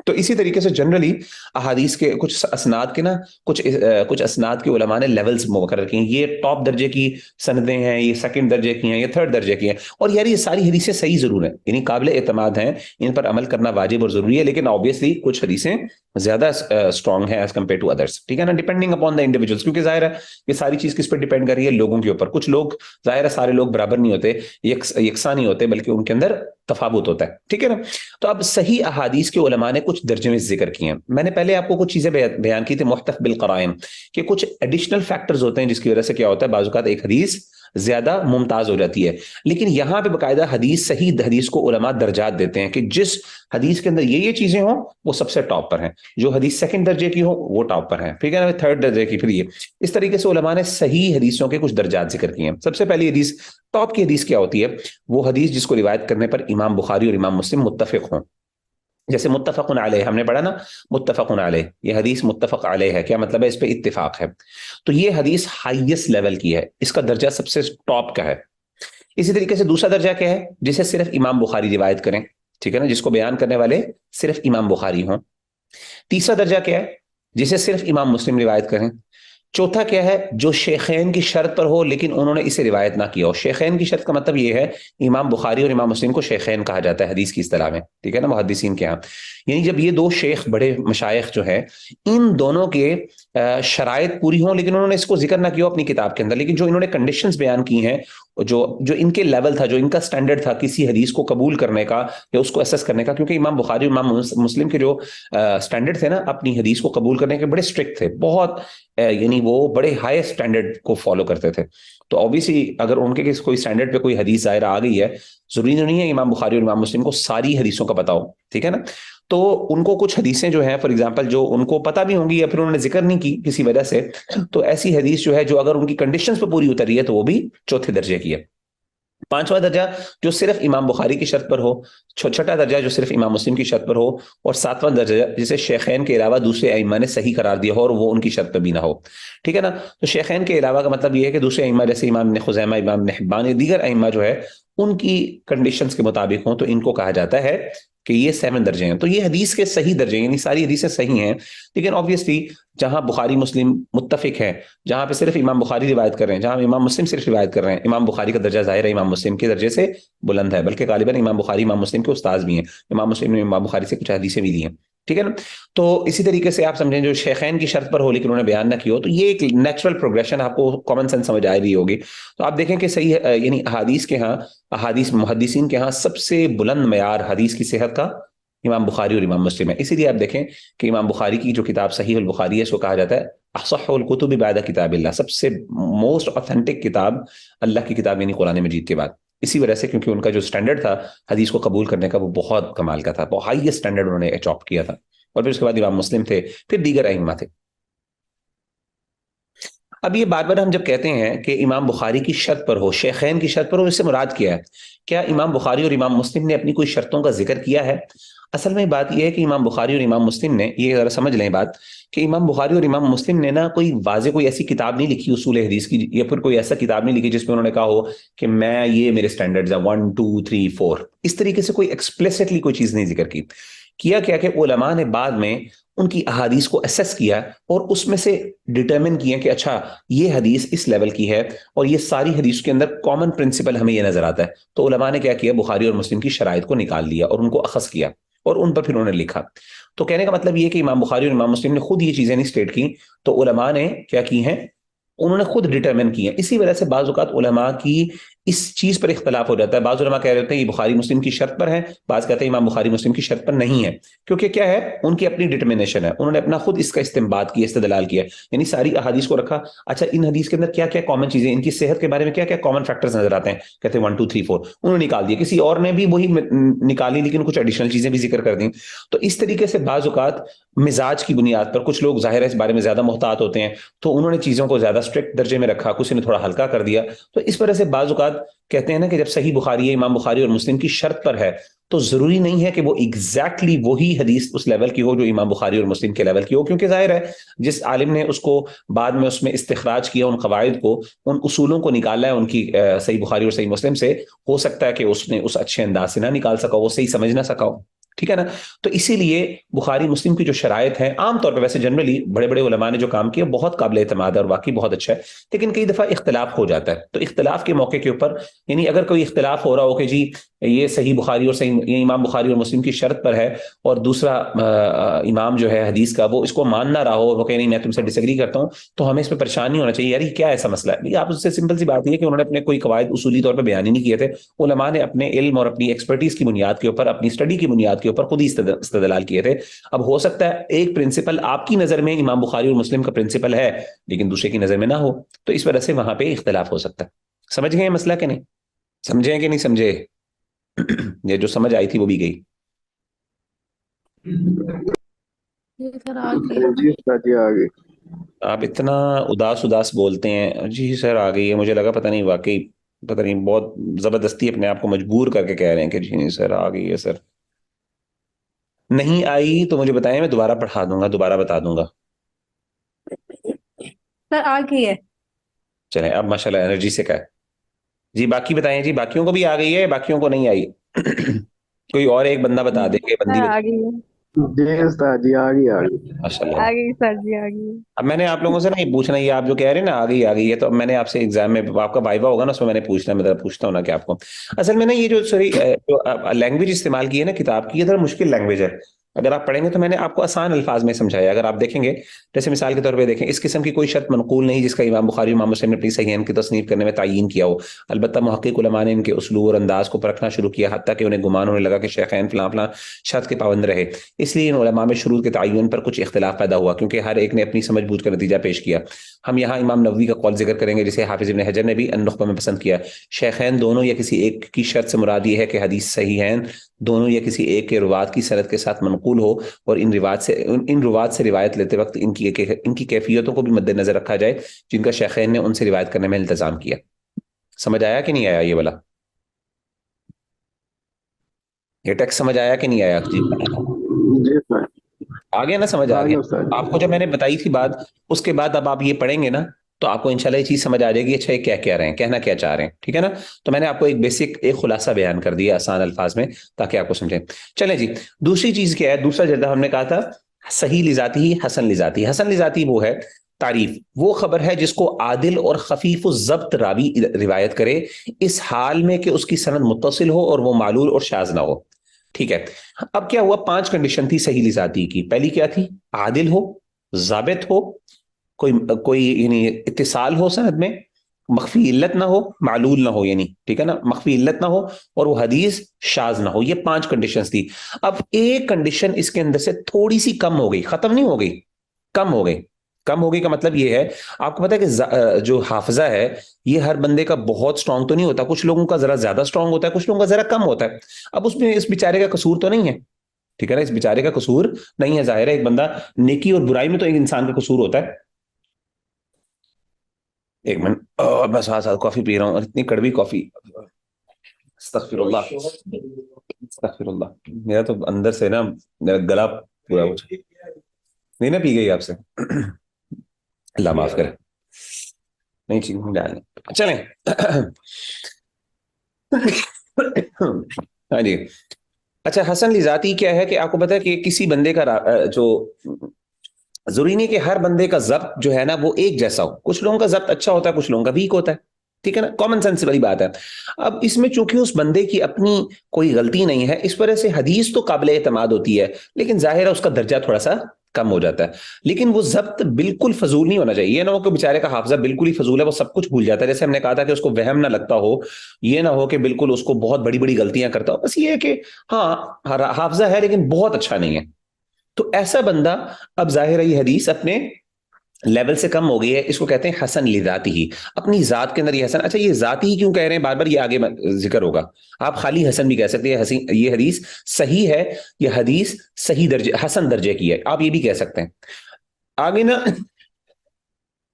تو اسی طریقے سے جنرلی احادیث کے کچھ اسناد کے نا کچھ اسناد کے علماء نے لیولز مقرر کی ہیں. یہ ٹاپ درجے کی سندیں ہیں، یہ سیکنڈ درجے کی ہیں، یہ تھرڈ درجے کی ہیں. اور یار یہ ساری حدیثیں صحیح ضرور ہیں، یعنی قابل اعتماد ہیں، ان پر عمل کرنا واجب اور ضروری ہے، لیکن آبویسلی کچھ حدیثیں زیادہ اسٹرانگ ہیں ایز کمپیئر ٹو ادرس، ٹھیک ہے نا، ڈیپینڈنگ اپون دا انڈیویجولس. کیونکہ ظاہر ہے یہ ساری چیز کس پر ڈیپینڈ کر رہی ہے؟ لوگوں کے اوپر. کچھ لوگ ظاہر ہے سارے لوگ برابر نہیں ہوتے، یکساں نہیں ہوتے، بلکہ ان کے اندر تفاوت ہوتا ہے، ٹھیک ہے نا. تو اب صحیح احادیث کے علماء نے کچھ درجے میں ذکر کیے ہیں. میں نے پہلے آپ کو کچھ چیزیں بیان کی تھی محتف بالقرائن، کہ کچھ ایڈیشنل فیکٹرز ہوتے ہیں جس کی وجہ سے کیا ہوتا ہے، بعض اوقات ایک حدیث زیادہ ممتاز ہو جاتی ہے. لیکن یہاں پہ باقاعدہ صحیح حدیث کو علماء درجات دیتے ہیں کہ جس حدیث کے اندر یہ چیزیں ہوں وہ سب سے ٹاپ پر ہیں، جو حدیث سیکنڈ درجے کی ہو وہ ٹاپ پر ہیں، ٹھیک ہے نا، تھرڈ درجے کی. پھر یہ اس طریقے سے علماء نے صحیح حدیثوں کے کچھ درجات ذکر کیے ہیں. سب سے پہلی حدیث، ٹاپ کی حدیث کیا ہوتی ہے؟ وہ حدیث جس کو روایت کرنے پر امام بخاری اور امام مسلم متفق ہوں. جیسے متفق علیہ ہم نے پڑھا نا، متفق علیہ، یہ حدیث متفق علیہ ہے، کیا مطلب ہے؟ اس پہ اتفاق ہے. تو یہ حدیث ہائیسٹ لیول کی ہے، اس کا درجہ سب سے ٹاپ کا ہے. اسی طریقے سے دوسرا درجہ کیا ہے؟ جسے صرف امام بخاری روایت کریں، ٹھیک ہے نا، جس کو بیان کرنے والے صرف امام بخاری ہوں. تیسرا درجہ کیا ہے؟ جسے صرف امام مسلم روایت کریں. چوتھا کیا ہے؟ جو شیخین کی شرط پر ہو لیکن انہوں نے اسے روایت نہ کیا ہو. شیخین کی شرط کا مطلب یہ ہے امام بخاری اور امام مسلم کو شیخین کہا جاتا ہے حدیث کی اصطلاح میں، ٹھیک ہے نا، محدثین کے ہاں. یعنی جب یہ دو شیخ بڑے مشائخ جو ہیں، ان دونوں کے شرائط پوری ہوں لیکن انہوں نے اس کو ذکر نہ کیا اپنی کتاب کے اندر، لیکن جو انہوں نے کنڈیشنز بیان کی ہیں، جو ان کے لیول تھا، جو ان کا سٹینڈرڈ تھا کسی حدیث کو قبول کرنے کا یا اس کو اسس کرنے کا، کیونکہ امام بخاری اور امام مسلم کے جو سٹینڈرڈ تھے نا اپنی حدیث کو قبول کرنے کے، بڑے اسٹرکٹ تھے بہت، یعنی وہ بڑے ہائی سٹینڈرڈ کو فالو کرتے تھے. تو اوبیسلی اگر ان کے کوئی سٹینڈرڈ پہ کوئی حدیث ظاہر آ گئی ہے، ضروری نہیں ہے امام بخاری اور امام مسلم کو ساری حدیثوں کا پتہ ہو، ٹھیک ہے نا. تو ان کو کچھ حدیثیں جو ہیں فار ایگزامپل جو ان کو پتہ بھی ہوں گی یا پھر انہوں نے ذکر نہیں کی کسی وجہ سے، تو ایسی حدیث جو ہے جو اگر ان کی کنڈیشنز پہ پوری اتری ہے تو وہ بھی چوتھے درجے کی ہے. پانچواں درجہ جو صرف امام بخاری کی شرط پر ہو. چھٹا درجہ جو صرف امام مسلم کی شرط پر ہو. اور ساتواں درجہ جسے شیخین کے علاوہ دوسرے ائمہ نے صحیح قرار دیا ہو اور وہ ان کی شرط پہ بھی نہ ہو، ٹھیک ہے نا. تو شیخین کے علاوہ کا مطلب یہ ہے کہ دوسرے ائمہ جیسے امام ابن خزیمہ، امام ابن حبان، دیگر ائمہ جو ہے ان کی کنڈیشنز کے مطابق ہوں، تو ان کو کہا جاتا ہے کہ یہ 7 درجے ہیں. تو یہ حدیث کے صحیح درجے ہیں، یعنی ساری حدیثیں صحیح ہیں. لیکن آبویسلی جہاں بخاری مسلم متفق ہے، جہاں پہ صرف امام بخاری روایت کر رہے ہیں، جہاں امام مسلم صرف روایت کر رہے ہیں، امام بخاری کا درجہ ظاہر ہے امام مسلم کے درجے سے بلند ہے، بلکہ غالباً امام بخاری امام مسلم کے استاد بھی ہیں، امام مسلم نے امام بخاری سے کچھ حدیثیں بھی لی ہیں. ٹھیک ہے نا. تو اسی طریقے سے آپ سمجھیں جو شیخین کی شرط پر ہو لیکن انہوں نے بیان نہ کی ہو، تو یہ ایک نیچرل پروگریشن آپ کو کامن سینس سمجھ آ رہی ہوگی. تو آپ دیکھیں کہ صحیح یعنی احادیث کے ہاں، احادیث محدثین کے ہاں سب سے بلند معیار حدیث کی صحت کا امام بخاری اور امام مسلم ہے. اسی لیے آپ دیکھیں کہ امام بخاری کی جو کتاب صحیح البخاری ہے اس کو کہا جاتا ہے اصح الکتب بعد کتاب اللہ، سب سے موسٹ اوتھینٹک کتاب اللہ کی کتاب یعنی قرآن مجید کے بعد. اسی وجہ سے کیونکہ ان کا جو سٹینڈرڈ تھا حدیث کو قبول کرنے کا وہ بہت کمال کا تھا، بہت ہائیسٹ سٹینڈرڈ انہوں نے اچاپ کیا تھا. اور پھر اس کے بعد امام مسلم تھے، پھر دیگر ائمہ تھے. اب یہ بار بار ہم جب کہتے ہیں کہ امام بخاری کی شرط پر ہو، شیخین کی شرط پر ہو، اس سے مراد کیا ہے؟ کیا امام بخاری اور امام مسلم نے اپنی کوئی شرطوں کا ذکر کیا ہے؟ اصل میں بات یہ ہے کہ امام بخاری اور امام مسلم نے، یہ ذرا سمجھ لیں بات، کہ امام بخاری اور امام مسلم نے نا کوئی واضح کوئی ایسی کتاب نہیں لکھی اصول حدیث کی، یا پھر کوئی ایسا کتاب نہیں لکھی جس میں انہوں نے کہا ہو کہ میں یہ میرے سٹینڈرڈز ہیں 1 2 3 4، اس طریقے سے کوئی ایکسپلیسٹلی کوئی چیز نہیں ذکر کی. کیا کہ علماء نے بعد میں ان کی احادیث کو اسیس کیا اور اس میں سے ڈٹرمن کیا کہ اچھا یہ حدیث اس لیول کی ہے اور یہ ساری حدیث کے اندر کامن پرنسپل ہمیں یہ نظر آتا ہے. تو علماء نے کیا کیا، بخاری اور مسلم کی شرائط کو نکال لیا اور ان کو اخذ کیا اور ان پر پھر انہوں نے لکھا. تو کہنے کا مطلب یہ کہ امام بخاری اور امام مسلم نے خود یہ چیزیں نہیں اسٹیٹ کی، تو علماء نے کیا کی ہیں، انہوں نے خود ڈٹرمن کی ہیں. اسی وجہ سے بعض اوقات علماء کی اس چیز پر اختلاف ہو جاتا ہے. بعض علماء کہہ رہے ہوتے ہیں یہ بخاری مسلم کی شرط پر ہے، بعض کہتے ہیں امام بخاری مسلم کی شرط پر نہیں ہے، کیونکہ کیا ہے ان کی اپنی ڈٹرمنیشن ہے، انہوں نے اپنا خود اس کا استنباط کیا، استدلال کیا، یعنی ساری احادیث کو رکھا. اچھا ان حدیث کے اندر کیا کیا کامن چیزیں، ان کی صحت کے بارے میں کیا کیا کامن فیکٹرز نظر آتے ہیں، کہتے ہیں 1 2 3 4، انہوں نے نکال دیا. کسی اور نے بھی وہی نکالی لیکن کچھ ایڈیشنل چیزیں بھی ذکر کر دیں. تو اس طریقے سے بعض اوقات مزاج کی بنیاد پر کچھ لوگ ظاہر ہے اس بارے میں زیادہ محتاط ہوتے ہیں، تو انہوں نے چیزوں کو زیادہ اسٹرکٹ درجے میں رکھا، کسی نے تھوڑا ہلکا کر دیا. تو اس وجہ سے بعض اوقات کہتے ہیں نا کہ جب صحیح بخاری ہے امام بخاری اور مسلم کی شرط پر ہے تو ضروری نہیں ہے کہ وہ ایگزیکٹلی وہی حدیث اس لیول کی ہو جو امام بخاری اور مسلم کے لیول کی ہو، کیونکہ ظاہر ہے جس عالم نے اس کو بعد میں اس میں استخراج کیا، ان قواعد کو، ان اصولوں کو نکالا ہے ان کی صحیح بخاری اور صحیح مسلم سے، ہو سکتا ہے کہ اس نے اس اچھے انداز سے نہ نکال سکا، وہ صحیح سمجھ نہ سکا ہو. ٹھیک ہے نا. تو اسی لیے بخاری مسلم کی جو شرائط ہیں عام طور پہ، ویسے جنرلی بڑے بڑے علماء نے جو کام کیا بہت قابل اعتماد ہے اور واقعی بہت اچھا ہے، لیکن کئی دفعہ اختلاف ہو جاتا ہے. تو اختلاف کے موقع کے اوپر، یعنی اگر کوئی اختلاف ہو رہا ہو کہ جی یہ صحیح بخاری اور صحیح یہ امام بخاری اور مسلم کی شرط پر ہے اور دوسرا امام جو ہے حدیث کا وہ اس کو مان نہ رہا ہو، وہ کہ نہیں میں تم سے ڈس ایگری کرتا ہوں، تو ہمیں اس پہ پریشان نہیں ہونا چاہیے یار یہ کیا ایسا مسئلہ ہے. آپ اس سے سمپل سی بات یہ ہے کہ انہوں نے اپنے کوئی قواعد اصولی طور پہ بیان ہی نہیں کیے تھے، علماء نے اپنے علم اور اپنی ایکسپرٹیز کی بنیاد کے اوپر، اپنی اسٹڈی کی بنیاد کے اوپر خود ہی استدلال کیے تھے. اب ہو سکتا ہے ایک پرنسپل آپ کی نظر میں امام بخاری اور مسلم کا پرنسپل ہے لیکن دوسرے کی نظر میں نہ ہو، تو اس وجہ سے وہاں پہ اختلاف ہو سکتا ہے. سمجھ گئے مسئلہ کہ نہیں سمجھے کہ نہیں سمجھے؟ یہ جو سمجھ آئی تھی وہ بھی گئی. جی سر آ گئی. جی سر جی آگے. آپ اتنا اداس اداس بولتے ہیں. جی سر آ گئی ہے، مجھے لگا پتہ نہیں واقعی پتہ نہیں بہت زبردستی اپنے آپ کو مجبور کر کے کہہ رہے ہیں کہ جی نہیں سر آ گئی ہے. سر نہیں آئی تو مجھے بتائیں، میں دوبارہ پڑھا دوں گا، دوبارہ بتا دوں گا. سر آ گئی ہے. چلیں اب ماشاءاللہ انرجی سے کہا. جی باقی بتائیں، جی باقیوں کو بھی آ گئی ہے، باقیوں کو نہیں آئی؟ کوئی اور ایک بندہ بتا دے کہ بندی سر بتا. آ گئی ہے. جی استاد جی آ گئی. ماشاءاللہ. آ گئی سر جی آ گئی. اب میں نے آپ لوگوں سے نا یہ پوچھنا، یہ آپ جو کہہ رہے ہیں نا آ گئی ہے، تو میں نے آپ سے ایگزام میں آپ کا وائیوا ہوگا نا اس میں نے پوچھنا، میں ذرا پوچھتا ہوں نا کہ آپ کو اصل میں نا یہ جو سوری جو لینگویج استعمال کی ہے نا کتاب کی، یہ ذرا مشکل لینگویج ہے. اگر آپ پڑھیں گے تو میں نے آپ کو آسان الفاظ میں سمجھایا. اگر آپ دیکھیں گے جیسے مثال کے طور پہ دیکھیں، اس قسم کی کوئی شرط منقول نہیں جس کا امام بخاری امام مسلم نے اپنی صحیحین کی تصنیف کرنے میں تعیین کیا ہو. البتہ محقق علماء نے ان کے اسلوب اور انداز کو پرکھنا شروع کیا، حتیٰ کہ انہیں گمان ہونے لگا کہ شیخین فلاں فلاں شرط کے پابند رہے. اس لیے ان علماء میں شروط کے تعین پر کچھ اختلاف پیدا ہوا، کیونکہ ہر ایک نے اپنی سمجھ بوجھ کا نتیجہ پیش کیا. ہم یہاں امام نووی کا قول ذکر کریں گے جسے حافظ ابن حجر نے بھی النخبہ میں پسند کیا. شیخین دونوں یا کسی ایک کی شرط سے مراد یہ ہے کہ حدیث صحیحین دونوں یا کسی ایک کے روات کی سند کے ساتھ منقول ہو، اور ان روات سے روایت لیتے وقت ان کی کیفیتوں کو بھی مد نظر رکھا جائے جن کا شیخین نے ان سے روایت کرنے میں التزام کیا. سمجھ آیا کہ نہیں آیا یہ والا؟ یہ ٹیکسٹ سمجھ آیا کہ نہیں آیا؟ جی جی سر آ گیا نا، سمجھ آ آ گیا گیا استاد. آپ کو؟ جب میں نے بتائی تھی بات، اس کے بعد اب آپ یہ پڑھیں گے نا تو آپ کو انشاءاللہ یہ چیز سمجھ آ جائے گی اچھا یہ کیا کہہ رہے ہیں، کہنا کیا چاہ رہے ہیں، ٹھیک ہے نا. تو میں نے آپ کو ایک بیسک ایک خلاصہ بیان کر دیا آسان الفاظ میں تاکہ آپ کو سمجھیں. چلیں جی، دوسری چیز کیا ہے، دوسرا جدہ ہم نے کہا تھا صحیح لذاتی ہی حسن لذاتی. حسن لذاتی وہ ہے تعریف، وہ خبر ہے جس کو عادل اور خفیف الضبط راوی روایت کرے اس حال میں کہ اس کی سند متصل ہو اور وہ معلول اور شاذ نہ ہو. ٹھیک ہے. اب کیا ہوا، 5 کنڈیشن تھی صحیح لذاتی کی. پہلی کیا تھی؟ عادل ہو، ضابط ہو، کوئی یعنی اتصال ہو سند میں، مخفی علت نہ ہو، معلول نہ ہو، یعنی ٹھیک ہے نا، مخفی علت نہ ہو اور وہ حدیث شاذ نہ ہو. یہ 5 کنڈیشنز تھی. اب ایک کنڈیشن اس کے اندر سے تھوڑی سی کم ہو گئی، ختم نہیں ہو گئی، کم ہو گئی. کم ہو گئی کا مطلب یہ ہے، آپ کو پتا ہے کہ جو حافظہ ہے یہ ہر بندے کا بہت سٹرونگ تو نہیں ہوتا، کچھ لوگوں کا ذرا زیادہ سٹرونگ ہوتا ہے، کچھ لوگوں کا ذرا کم ہوتا ہے. اب اس میں اس بیچارے کا قصور تو نہیں ہے، ٹھیک ہے نا، اس بیچارے کا قصور نہیں ہے. ظاہر ہے ایک بندہ نیکی اور برائی میں تو ایک انسان کا قصور ہوتا ہے. ایک منٹ، میں ساتھ ساتھ کافی پی رہا ہوں، اتنی کڑوی کافی. استغفر اللہ، استغفر اللہ، میرا تو اندر سے نا میرا گلا پورا ہو جائے. نہیں نا پی گئی آپ سے، اللہ معاف کرے، نہیں چیز ڈالیں. چلیں ہاں جی. اچھا، حسن لذاتی کیا ہے کہ آپ کو پتا ہے کہ کسی بندے کا جو ضروری نہیں کہ ہر بندے کا ضبط جو ہے نا وہ ایک جیسا ہو، کچھ لوگوں کا ضبط اچھا ہوتا ہے، کچھ لوگوں کا ویک ہوتا ہے، ٹھیک ہے نا، کامن سینس والی بات ہے. اب اس میں چونکہ اس بندے کی اپنی کوئی غلطی نہیں ہے، اس وجہ سے حدیث تو قابل اعتماد ہوتی ہے، لیکن ظاہر ہے اس کا درجہ تھوڑا سا کم ہو جاتا ہے. لیکن وہ ضبط بالکل فضول نہیں ہونا چاہیے. یہ نہ ہو کہ بیچارے کا حافظہ بالکل ہی فضول ہے، وہ سب کچھ بھول جاتا ہے. جیسے ہم نے کہا تھا کہ اس کو وہم نہ لگتا ہو، یہ نہ ہو کہ بالکل اس کو بہت بڑی بڑی غلطیاں کرتا ہو، بس یہ ہے کہ ہاں حافظہ ہے لیکن بہت اچھا نہیں ہے. تو ایسا بندہ اب ظاہر ہے یہ حدیث اپنے لیول سے کم ہو گئی ہے، اس کو کہتے ہیں حسن لذاتی ہی، اپنی ذات کے اندر یہ حسن. اچھا یہ ذاتی ہی کیوں کہہ رہے ہیں بار بار، یہ آگے ذکر ہوگا. آپ خالی حسن بھی کہہ سکتے ہیں، یہ حدیث صحیح ہے، یہ حدیث صحیح درجے حسن درجے کی ہے، آپ یہ بھی کہہ سکتے ہیں. آگے نا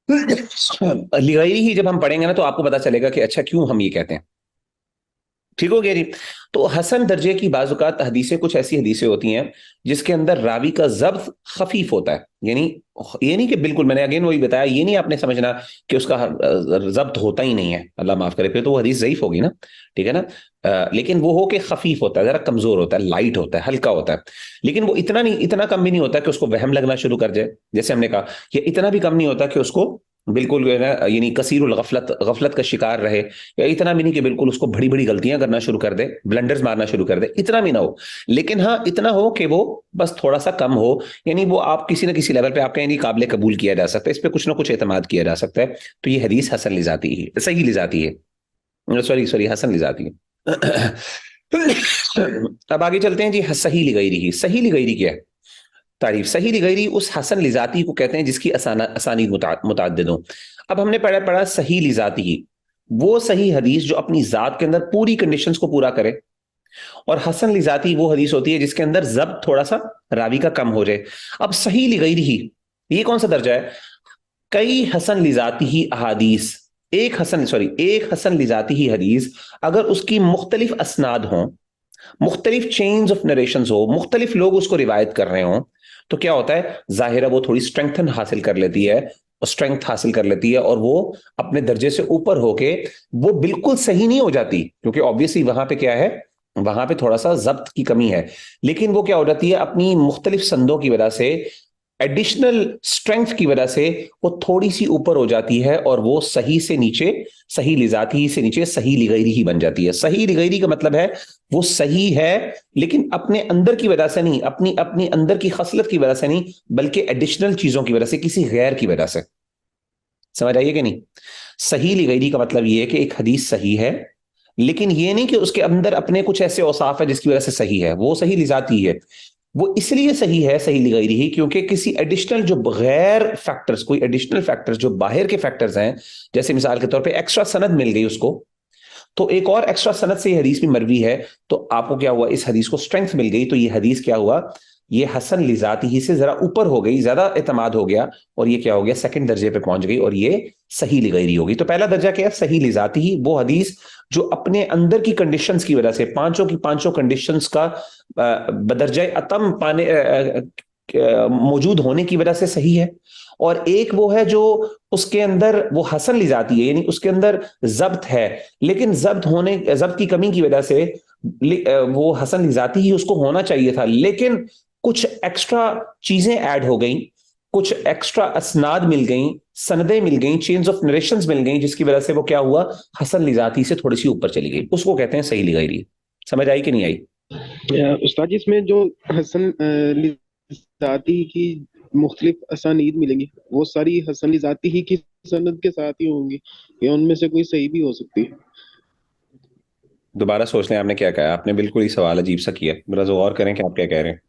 لغیری ہی جب ہم پڑھیں گے نا تو آپ کو پتا چلے گا کہ اچھا کیوں ہم یہ کہتے ہیں. ٹھیک ہو گیا جی. تو حسن درجے کی بعض اوقات حدیثیں کچھ ایسی حدیثیں ہوتی ہیں جس کے اندر راوی کا ضبط خفیف ہوتا ہے، یعنی یہ نہیں کہ بالکل، میں نے اگین وہی بتایا، یہ نہیں آپ نے سمجھنا کہ اس کا ضبط ہوتا ہی نہیں ہے، اللہ معاف کرے، پھر تو وہ حدیث ضعیف ہوگی نا، ٹھیک ہے نا. لیکن وہ ہو کہ خفیف ہوتا ہے، ذرا کمزور ہوتا ہے، لائٹ ہوتا ہے، ہلکا ہوتا ہے. لیکن وہ اتنا نہیں، اتنا کم بھی نہیں ہوتا کہ اس کو وہم لگنا شروع کر جائے، جیسے ہم نے کہا، یہ اتنا بھی کم نہیں ہوتا کہ اس کو بالکل یعنی کثیر الغفلت، غفلت کا شکار رہے، یا اتنا بھی نہیں کہ بالکل اس کو بڑی بڑی غلطیاں کرنا شروع کر دے، بلنڈرز مارنا شروع کر دے، اتنا بھی نہ ہو. لیکن ہاں اتنا ہو کہ وہ بس تھوڑا سا کم ہو، یعنی وہ آپ کسی نہ کسی لیول پہ آپ کا یعنی قابل قبول کیا جا سکتا ہے، اس پہ کچھ نہ کچھ اعتماد کیا جا سکتا ہے. تو یہ حدیث حسن لذاتی ہے، صحیح لذاتی ہے، سوری حسن لذاتی ہے. اب آگے چلتے ہیں جی. صحیح لغیری، صحیح لغیری کیا ہے؟ تعریف. صحیح لغیری اس حسن لذاتی کو کہتے ہیں جس کی اسانید متعدد ہوں. اب ہم نے پڑھا صحیح لذاتی، وہ صحیح حدیث جو اپنی ذات کے اندر پوری کنڈیشنز کو پورا کرے، اور حسن لذاتی وہ حدیث ہوتی ہے جس کے اندر ضبط تھوڑا سا راوی کا کم ہو جائے. اب صحیح لغیری یہ کون سا درجہ ہے؟ کئی حسن لذاتی ہی احادیث، ایک حسن لذاتی ہی حدیث اگر اس کی مختلف اسناد ہوں، مختلف چینز آف نریشنز ہو، مختلف لوگ اس کو روایت کر رہے ہوں، تو کیا ہوتا ہے، ظاہر ہے وہ تھوڑی اسٹرینگتھ حاصل کر لیتی ہے، اور وہ اپنے درجے سے اوپر ہو کے وہ بالکل صحیح نہیں ہو جاتی، کیونکہ آبویسلی وہاں پہ کیا ہے، وہاں پہ تھوڑا سا ضبط کی کمی ہے. لیکن وہ کیا ہو جاتی ہے، اپنی مختلف سندوں کی وجہ سے، ایڈیشنل اسٹرینگتھ کی وجہ سے وہ تھوڑی سی اوپر ہو جاتی ہے، اور وہ صحیح سے نیچے، صحیح لذاتی سے نیچے صحیح لغیری ہی بن جاتی ہے. صحیح لغیری کا مطلب ہے وہ صحیح ہے لیکن اپنے اندر کی وجہ سے نہیں، اپنی اندر کی خصلت کی وجہ سے نہیں، بلکہ ایڈیشنل چیزوں کی وجہ سے، کسی غیر کی وجہ سے. سمجھ آئیے کہ نہیں؟ صحیح لغیری کا مطلب یہ ہے کہ ایک حدیث صحیح ہے، لیکن یہ نہیں کہ اس کے اندر اپنے کچھ ایسے اوصاف ہے جس کی وجہ سے صحیح ہے، وہ صحیح لذاتی ہے. وہ اس لیے صحیح ہے، صحیح لغیری ہی، کیونکہ کسی ایڈیشنل جو غیر فیکٹرز، کوئی ایڈیشنل فیکٹرز جو باہر کے فیکٹرز ہیں، جیسے مثال کے طور پہ ایکسٹرا سند مل گئی اس کو، تو ایک اور ایکسٹرا سند سے یہ حدیث بھی مروی ہے، تو آپ کو کیا ہوا، اس حدیث کو اسٹرینگتھ مل گئی، تو یہ حدیث کیا ہوا، یہ حسن لذاتی ہی سے ذرا اوپر ہو گئی، زیادہ اعتماد ہو گیا، اور یہ کیا ہو گیا، سیکنڈ درجے پہ پہنچ گئی، اور یہ صحیح لغیری ہوگی. تو پہلا درجہ کیا ہے، صحیح لذاتی ہی، وہ حدیث جو اپنے اندر کی کنڈیشنز کی وجہ سے، پانچوں کنڈیشنز کا بدرجہ اتم پانے موجود ہونے کی وجہ سے صحیح ہے، اور ایک وہ ہے جو اس کے اندر وہ حسن لذاتی ہے، یعنی اس کے اندر ضبط ہے، لیکن ضبط کی کمی کی وجہ سے وہ حسن لذاتی ہی اس کو ہونا چاہیے تھا، لیکن کچھ ایکسٹرا چیزیں ایڈ ہو گئیں، کچھ ایکسٹرا اسناد مل گئیں، سندیں مل گئیں، چینز آف نریشنز مل گئیں، جس کی وجہ سے وہ کیا ہوا، حسن لذاتی سے تھوڑی سی اوپر چلی گئی، اس کو کہتے ہیں صحیح لغیری۔ سمجھ آئی کہ نہیں آئی؟ استاد جی، اس میں جو حسن ذاتی کی مختلف اسانید ملیں گی، وہ ساری حسن ذاتی ہی کی سند کے ساتھ ہی ہوں گی یا ان میں سے کوئی صحیح بھی ہو سکتی ہے؟ دوبارہ سوچ لیں آپ نے کیا کہا، آپ نے بالکل ہی سوال عجیب سا کیا، ذرا غور کریں کہ آپ کیا کہہ رہے ہیں۔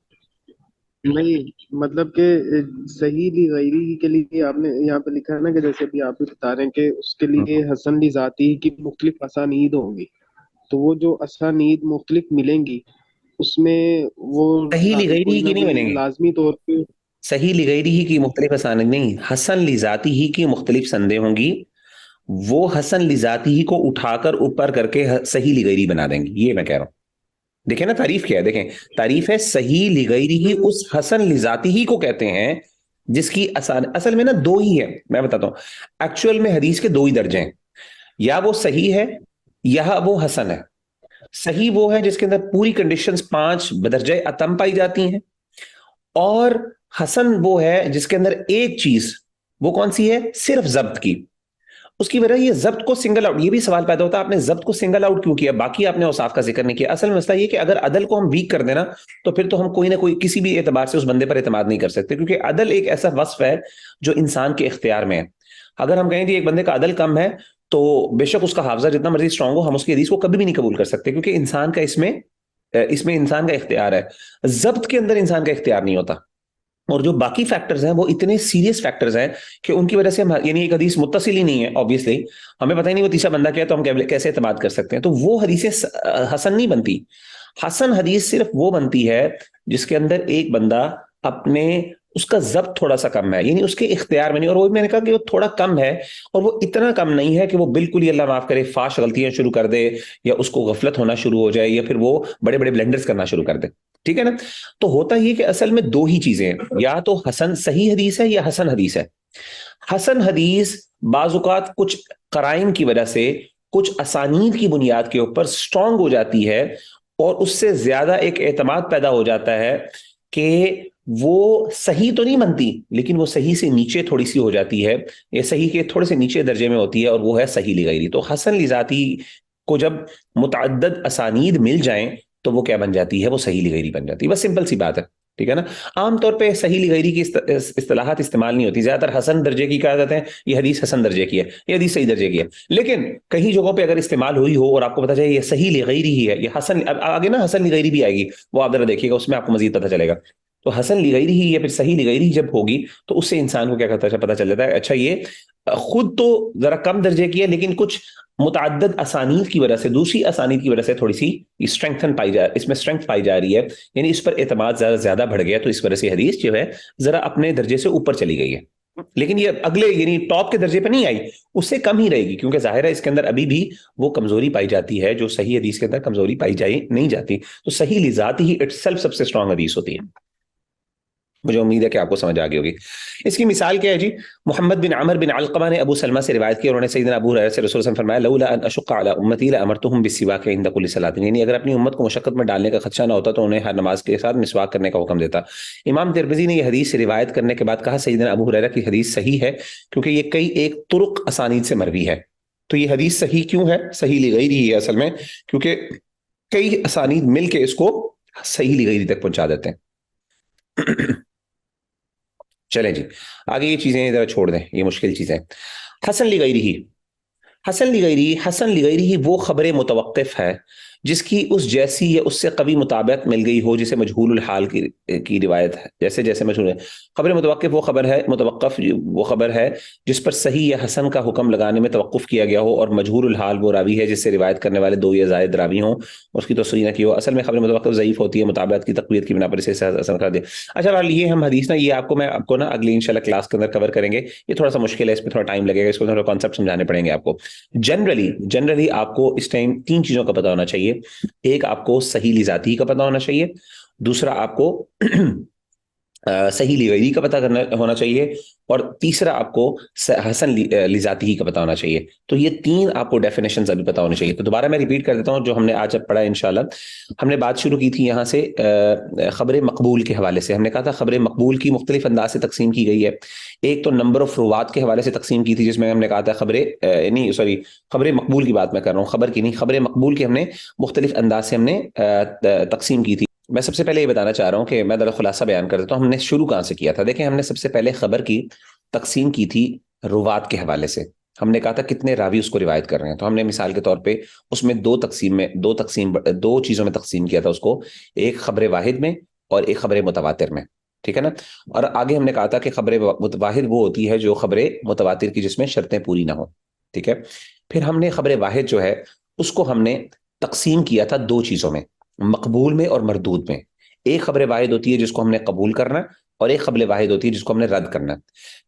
نہیں، مطلب کہ صحیح غیری کے لیے آپ نے یہاں پہ لکھا ہے نا کہ جیسے ابھی آپ بھی بتا رہے ہیں کہ اس کے لیے حسن ذاتی کی مختلف اسانید ہوں گی، تو وہ جو اسانید مختلف ملیں گی اس میں وہ صحیح لغیری کوئی ہی نہ کی نہیں کوئی بنیں گی، لازمی طور پہ صحیح لغیری ہی کی مختلف اسانید نہیں، حسن لذاتی ہی کی مختلف سندیں ہوں گی، وہ حسن لذاتی ہی کو اٹھا کر اوپر کر کے صحیح لغیری بنا دیں گی، یہ میں کہہ رہا ہوں۔ دیکھیں نا تعریف کیا ہے، دیکھیں تعریف ہے صحیح لغیری ہی، اس حسن لذاتی ہی کو کہتے ہیں جس کی اصل میں نا دو ہی ہے، میں بتاتا ہوں، ایکچوئل میں حدیث کے دو ہی درجے ہیں، یا وہ صحیح ہے یا وہ حسن ہے۔ صحیح وہ ہے جس کے اندر پوری کنڈیشنز 5 بدرجہ اتم پائی جاتی ہیں، اور حسن وہ ہے جس کے اندر ایک چیز، وہ کون سی ہے، صرف ضبط کی، اس کی وجہ یہ ضبط کو سنگل آؤٹ، یہ بھی سوال پیدا ہوتا ہے آپ نے ضبط کو سنگل آؤٹ کیوں کیا، باقی آپ نے اوصاف کا ذکر نہیں کیا۔ اصل مسئلہ یہ کہ اگر عدل کو ہم ویک کر دینا تو پھر تو ہم کوئی نہ کوئی کسی بھی اعتبار سے اس بندے پر اعتماد نہیں کر سکتے، کیونکہ عدل ایک ایسا وصف ہے جو انسان کے اختیار میں ہے۔ اگر ہم کہیں کہ ایک بندے کا عدل کم ہے تو بے شک اس کا حافظہ جتنا مرضی اسٹرانگ ہو، ہم اس کی حدیث کو کبھی بھی نہیں قبول کر سکتے، کیونکہ انسان کا اس میں انسان کا اختیار ہے، ضبط کے اندر انسان کا اختیار نہیں ہوتا۔ اور جو باقی فیکٹرز ہیں وہ اتنے سیریس فیکٹرز ہیں کہ ان کی وجہ سے ہم، یعنی ایک حدیث متصل ہی نہیں ہے، obviously ہمیں پتہ ہی نہیں وہ تیسرا بندہ کیا ہے، تو ہم کیسے اعتماد کر سکتے ہیں، تو وہ حدیثیں حسن نہیں بنتی۔ حسن حدیث صرف وہ بنتی ہے جس کے اندر ایک بندہ اپنے، اس کا ضبط تھوڑا سا کم ہے، یعنی اس کے اختیار میں نہیں، اور وہ میں نے کہا کہ وہ تھوڑا کم ہے، اور وہ اتنا کم نہیں ہے کہ وہ بالکل ہی اللہ معاف کرے فاش غلطیاں شروع کر دے، یا اس کو غفلت ہونا شروع ہو جائے، یا پھر وہ بڑے بڑے بلنڈرز کرنا شروع کر دے، ٹھیک ہے نا۔ تو ہوتا یہ کہ اصل میں دو ہی چیزیں ہیں، یا تو حسن صحیح حدیث ہے یا حسن حدیث ہے۔ حسن حدیث بعض اوقات کچھ قرائن کی وجہ سے، کچھ اسانید کی بنیاد کے اوپر سٹرونگ ہو جاتی ہے، اور اس سے زیادہ ایک اعتماد پیدا ہو جاتا ہے کہ وہ صحیح تو نہیں بنتی، لیکن وہ صحیح سے نیچے تھوڑی سی ہو جاتی ہے، یا صحیح کے تھوڑے سے نیچے درجے میں ہوتی ہے، اور وہ ہے صحیح لغیری۔ تو حسن لذاتی کو جب متعدد اسانید مل جائیں تو وہ کیا بن جاتی ہے، وہ صحیح لغیری بن جاتی ہے، بس سمپل سی بات ہے، ٹھیک ہے نا۔ عام طور پہ صحیح لغیری کی اصطلاحات استعمال نہیں ہوتی، زیادہ تر حسن درجے کی کہا جاتے ہیں، یہ حدیث حسن درجے کی ہے، یہ حدیث صحیح درجے کی ہے، لیکن کہیں جگہوں پہ اگر استعمال ہوئی ہو اور آپ کو پتا چلے یہ صحیح لغیری ہی ہے، یہ حسن، اب آگے نا حسن لغیری بھی آئے گی، وہ آپ ذرا دیکھیے گا، اس میں آپ کو مزید پتہ چلے گا۔ تو حسن لغیری ہی یا پھر صحیح لغیری جب ہوگی تو اس سے انسان کو کیا پتہ چل جاتا ہے، اچھا یہ خود تو ذرا کم درجے کی ہے، لیکن کچھ متعدد اسانید کی وجہ سے، دوسری اسانید کی وجہ سے تھوڑی سی اسٹرینگتھن پائی جا، اس میں اسٹرینگتھ پائی جا رہی ہے، یعنی اس پر اعتماد زیادہ بڑھ گیا، تو اس وجہ سے حدیث جو ہے ذرا اپنے درجے سے اوپر چلی گئی ہے، لیکن یہ اگلے یعنی ٹاپ کے درجے پہ نہیں آئی، اس سے کم ہی رہے گی، کیونکہ ظاہر ہے اس کے اندر ابھی بھی وہ کمزوری پائی جاتی ہے جو صحیح حدیث کے اندر کمزوری پائی جائی نہیں جاتی، تو صحیح لذات ہی اٹ سیلف سب سے اسٹرانگ حدیث ہوتی ہے۔ مجھے امید ہے کہ آپ کو سمجھ آ گئی ہوگی۔ اس کی مثال کیا ہے جی، محمد بن عمر بن علقمہ نے ابو سلمہ سے روایت کی، انہوں نے سیدنا ابو ہریرہ سے رسول اللہ صلی اللہ علیہ وسلم فرمایا لولا ان اشق علی امتی لامرتهم بالسواک عند كل صلاۃ، یعنی اگر اپنی امت کو مشقت میں ڈالنے کا خدشہ نہ ہوتا تو انہیں ہر نماز کے ساتھ مسواک کرنے کا حکم دیتا۔ امام ترمذی نے یہ حدیث سے روایت کرنے کے بعد کہا سیدنا ابو ہریرہ کی حدیث صحیح ہے کیونکہ یہ کئی ایک طرق اسانید سے مروی ہے۔ تو یہ حدیث صحیح کیوں ہے؟ صحیح لغیری ہی ہے اصل میں، کیونکہ کئی اسانید مل کے اس کو صحیح لغیری تک پہنچا دیتے ہیں۔ چلیں جی آگے، یہ چیزیں ذرا چھوڑ دیں، یہ مشکل چیزیں۔ حسن لغیری ہی، حسن لغیری ہی وہ خبر متوقف ہے جس کی اس جیسی یا اس سے قوی مطابقت مل گئی ہو جسے مجہول الحال کی روایت ہے، جیسے جیسے مجہول ہے۔ خبر متوقف وہ خبر ہے جس پر صحیح یا حسن کا حکم لگانے میں توقف کیا گیا ہو، اور مجہول الحال وہ راوی ہے جس سے روایت کرنے والے 2 یا زائد راوی ہوں، اس کی توسیع نہ کی ہو۔ اصل میں خبر متوقف ضعیف ہوتی ہے، مطابقت کی تقویت کی بنا پر اسے حسن کر دیا۔ اچھا یہ ہم حدیث نا، یہ آپ کو نا اگلی انشاءاللہ کلاس کے اندر کور کریں گے، یہ تھوڑا سا مشکل ہے، اس میں تھوڑا ٹائم لگے گا، اس کو تھوڑا کانسیپٹ سمجھانے پڑیں گے آپ کو۔ جنرلی آپ کو اس ٹائم 3 چیزوں کا پتہ ہونا چاہیے، ایک آپ کو صحیح لذاتی کا پتہ ہونا چاہیے، دوسرا آپ کو صحیح لغیری کا پتہ کرنا ہونا چاہیے، اور تیسرا آپ کو حسن لذاتی کا پتہ ہونا چاہیے. تو یہ تین آپ کو ڈیفینیشنز ابھی پتہ ہونی چاہیے. تو دوبارہ میں ریپیٹ کر دیتا ہوں جو ہم نے آج اب پڑھا انشاءاللہ. ہم نے بات شروع کی تھی یہاں سے خبر مقبول کے حوالے سے. ہم نے کہا تھا خبر مقبول کی مختلف انداز سے تقسیم کی گئی ہے. ایک تو نمبر آف روات کے حوالے سے تقسیم کی تھی، جس میں ہم نے کہا تھا خبر مقبول کی بات میں کر رہا ہوں، خبر کی نہیں، خبر مقبول کی ہم نے مختلف انداز سے ہم نے تقسیم کی تھی. میں سب سے پہلے یہ بتانا چاہ رہا ہوں کہ میں ذرا خلاصہ بیان کر دیتا ہوں ہم نے شروع کہاں سے کیا تھا. دیکھیں ہم نے سب سے پہلے خبر کی تقسیم کی تھی روات کے حوالے سے. ہم نے کہا تھا کتنے راوی اس کو روایت کر رہے ہیں. تو ہم نے مثال کے طور پہ اس میں دو چیزوں میں تقسیم کیا تھا اس کو، ایک خبر واحد میں اور ایک خبر متواتر میں. ٹھیک ہے نا. اور آگے ہم نے کہا تھا کہ خبر واحد وہ ہوتی ہے جو خبر متواتر کی جس میں شرطیں پوری نہ ہوں. ٹھیک ہے. پھر ہم نے خبر واحد جو ہے اس کو ہم نے تقسیم کیا تھا دو چیزوں میں، مقبول میں اور مردود میں. ایک خبر واحد ہوتی ہے جس کو ہم نے قبول کرنا، اور ایک خبر واحد ہوتی ہے جس کو ہم نے رد کرنا.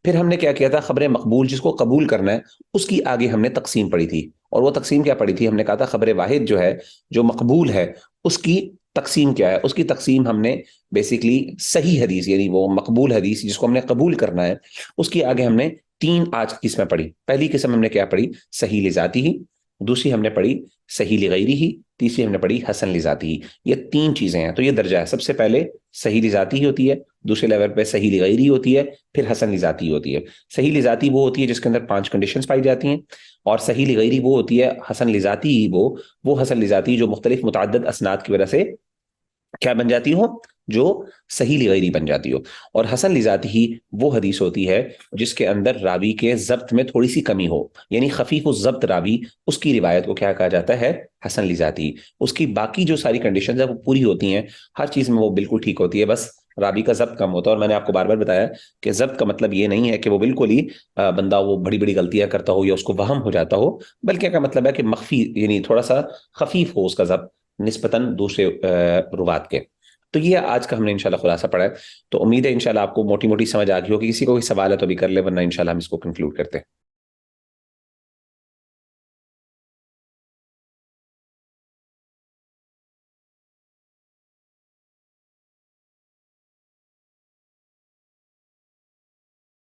پھر ہم نے کیا کیا تھا، خبر مقبول جس کو قبول کرنا ہے اس کی آگے ہم نے تقسیم پڑھی تھی. اور وہ تقسیم کیا پڑھی تھی؟ ہم نے کہا تھا خبر واحد جو ہے جو مقبول ہے اس کی تقسیم کیا ہے. اس کی تقسیم ہم نے بیسیکلی صحیح حدیث، یعنی وہ مقبول حدیث جس کو ہم نے قبول کرنا ہے، اس کی آگے ہم نے تین آج قسمیں پڑھی. پہلی قسم ہم نے کیا پڑھی؟ صحیح لذاتی ہی. دوسری ہم نے پڑھی صحیح لغیری ہی. تیسری ہم نے پڑھی حسن لذاتی ہی. یہ تین چیزیں ہیں. تو یہ درجہ ہے، سب سے پہلے صحیح لذاتی ہی ہوتی ہے، دوسرے لیول پہ صحیح لغیری ہوتی ہے، پھر حسن لذاتی ہوتی ہے. صحیح لذاتی وہ ہوتی ہے جس کے اندر 5 کنڈیشنز پائی جاتی ہیں، اور صحیح لغیری وہ ہوتی ہے، حسن لذاتی وہ حسن لذاتی جو مختلف متعدد اسناد کی وجہ سے کیا بن جاتی ہو، جو صحیح لغیری بن جاتی ہو. اور حسن لذاتی ہی وہ حدیث ہوتی ہے جس کے اندر راوی کے ضبط میں تھوڑی سی کمی ہو، یعنی خفیف الضبط راوی، اس کی روایت کو کیا کہا جاتا ہے؟ حسن لذاتی. اس کی باقی جو ساری کنڈیشنز ہیں وہ پوری ہوتی ہیں، ہر چیز میں وہ بالکل ٹھیک ہوتی ہے، بس راوی کا ضبط کم ہوتا ہے. اور میں نے آپ کو بار بار بتایا کہ ضبط کا مطلب یہ نہیں ہے کہ وہ بالکل ہی بندہ وہ بڑی بڑی غلطیاں کرتا ہو یا اس کو وہم ہو جاتا ہو، بلکہ کا مطلب ہے کہ مخفی، یعنی تھوڑا سا خفیف ہو اس کا ضبط نسبتاً دوسرے روات کے. تو یہ آج کا ہم نے انشاءاللہ خلاصہ پڑھا ہے. تو امید ہے انشاءاللہ آپ کو موٹی موٹی سمجھ آ گئی ہوگی. کسی کو کوئی سوال ہے تو بھی کر لے، ورنہ انشاءاللہ ہم اس کو کنکلوڈ کرتے ہیں.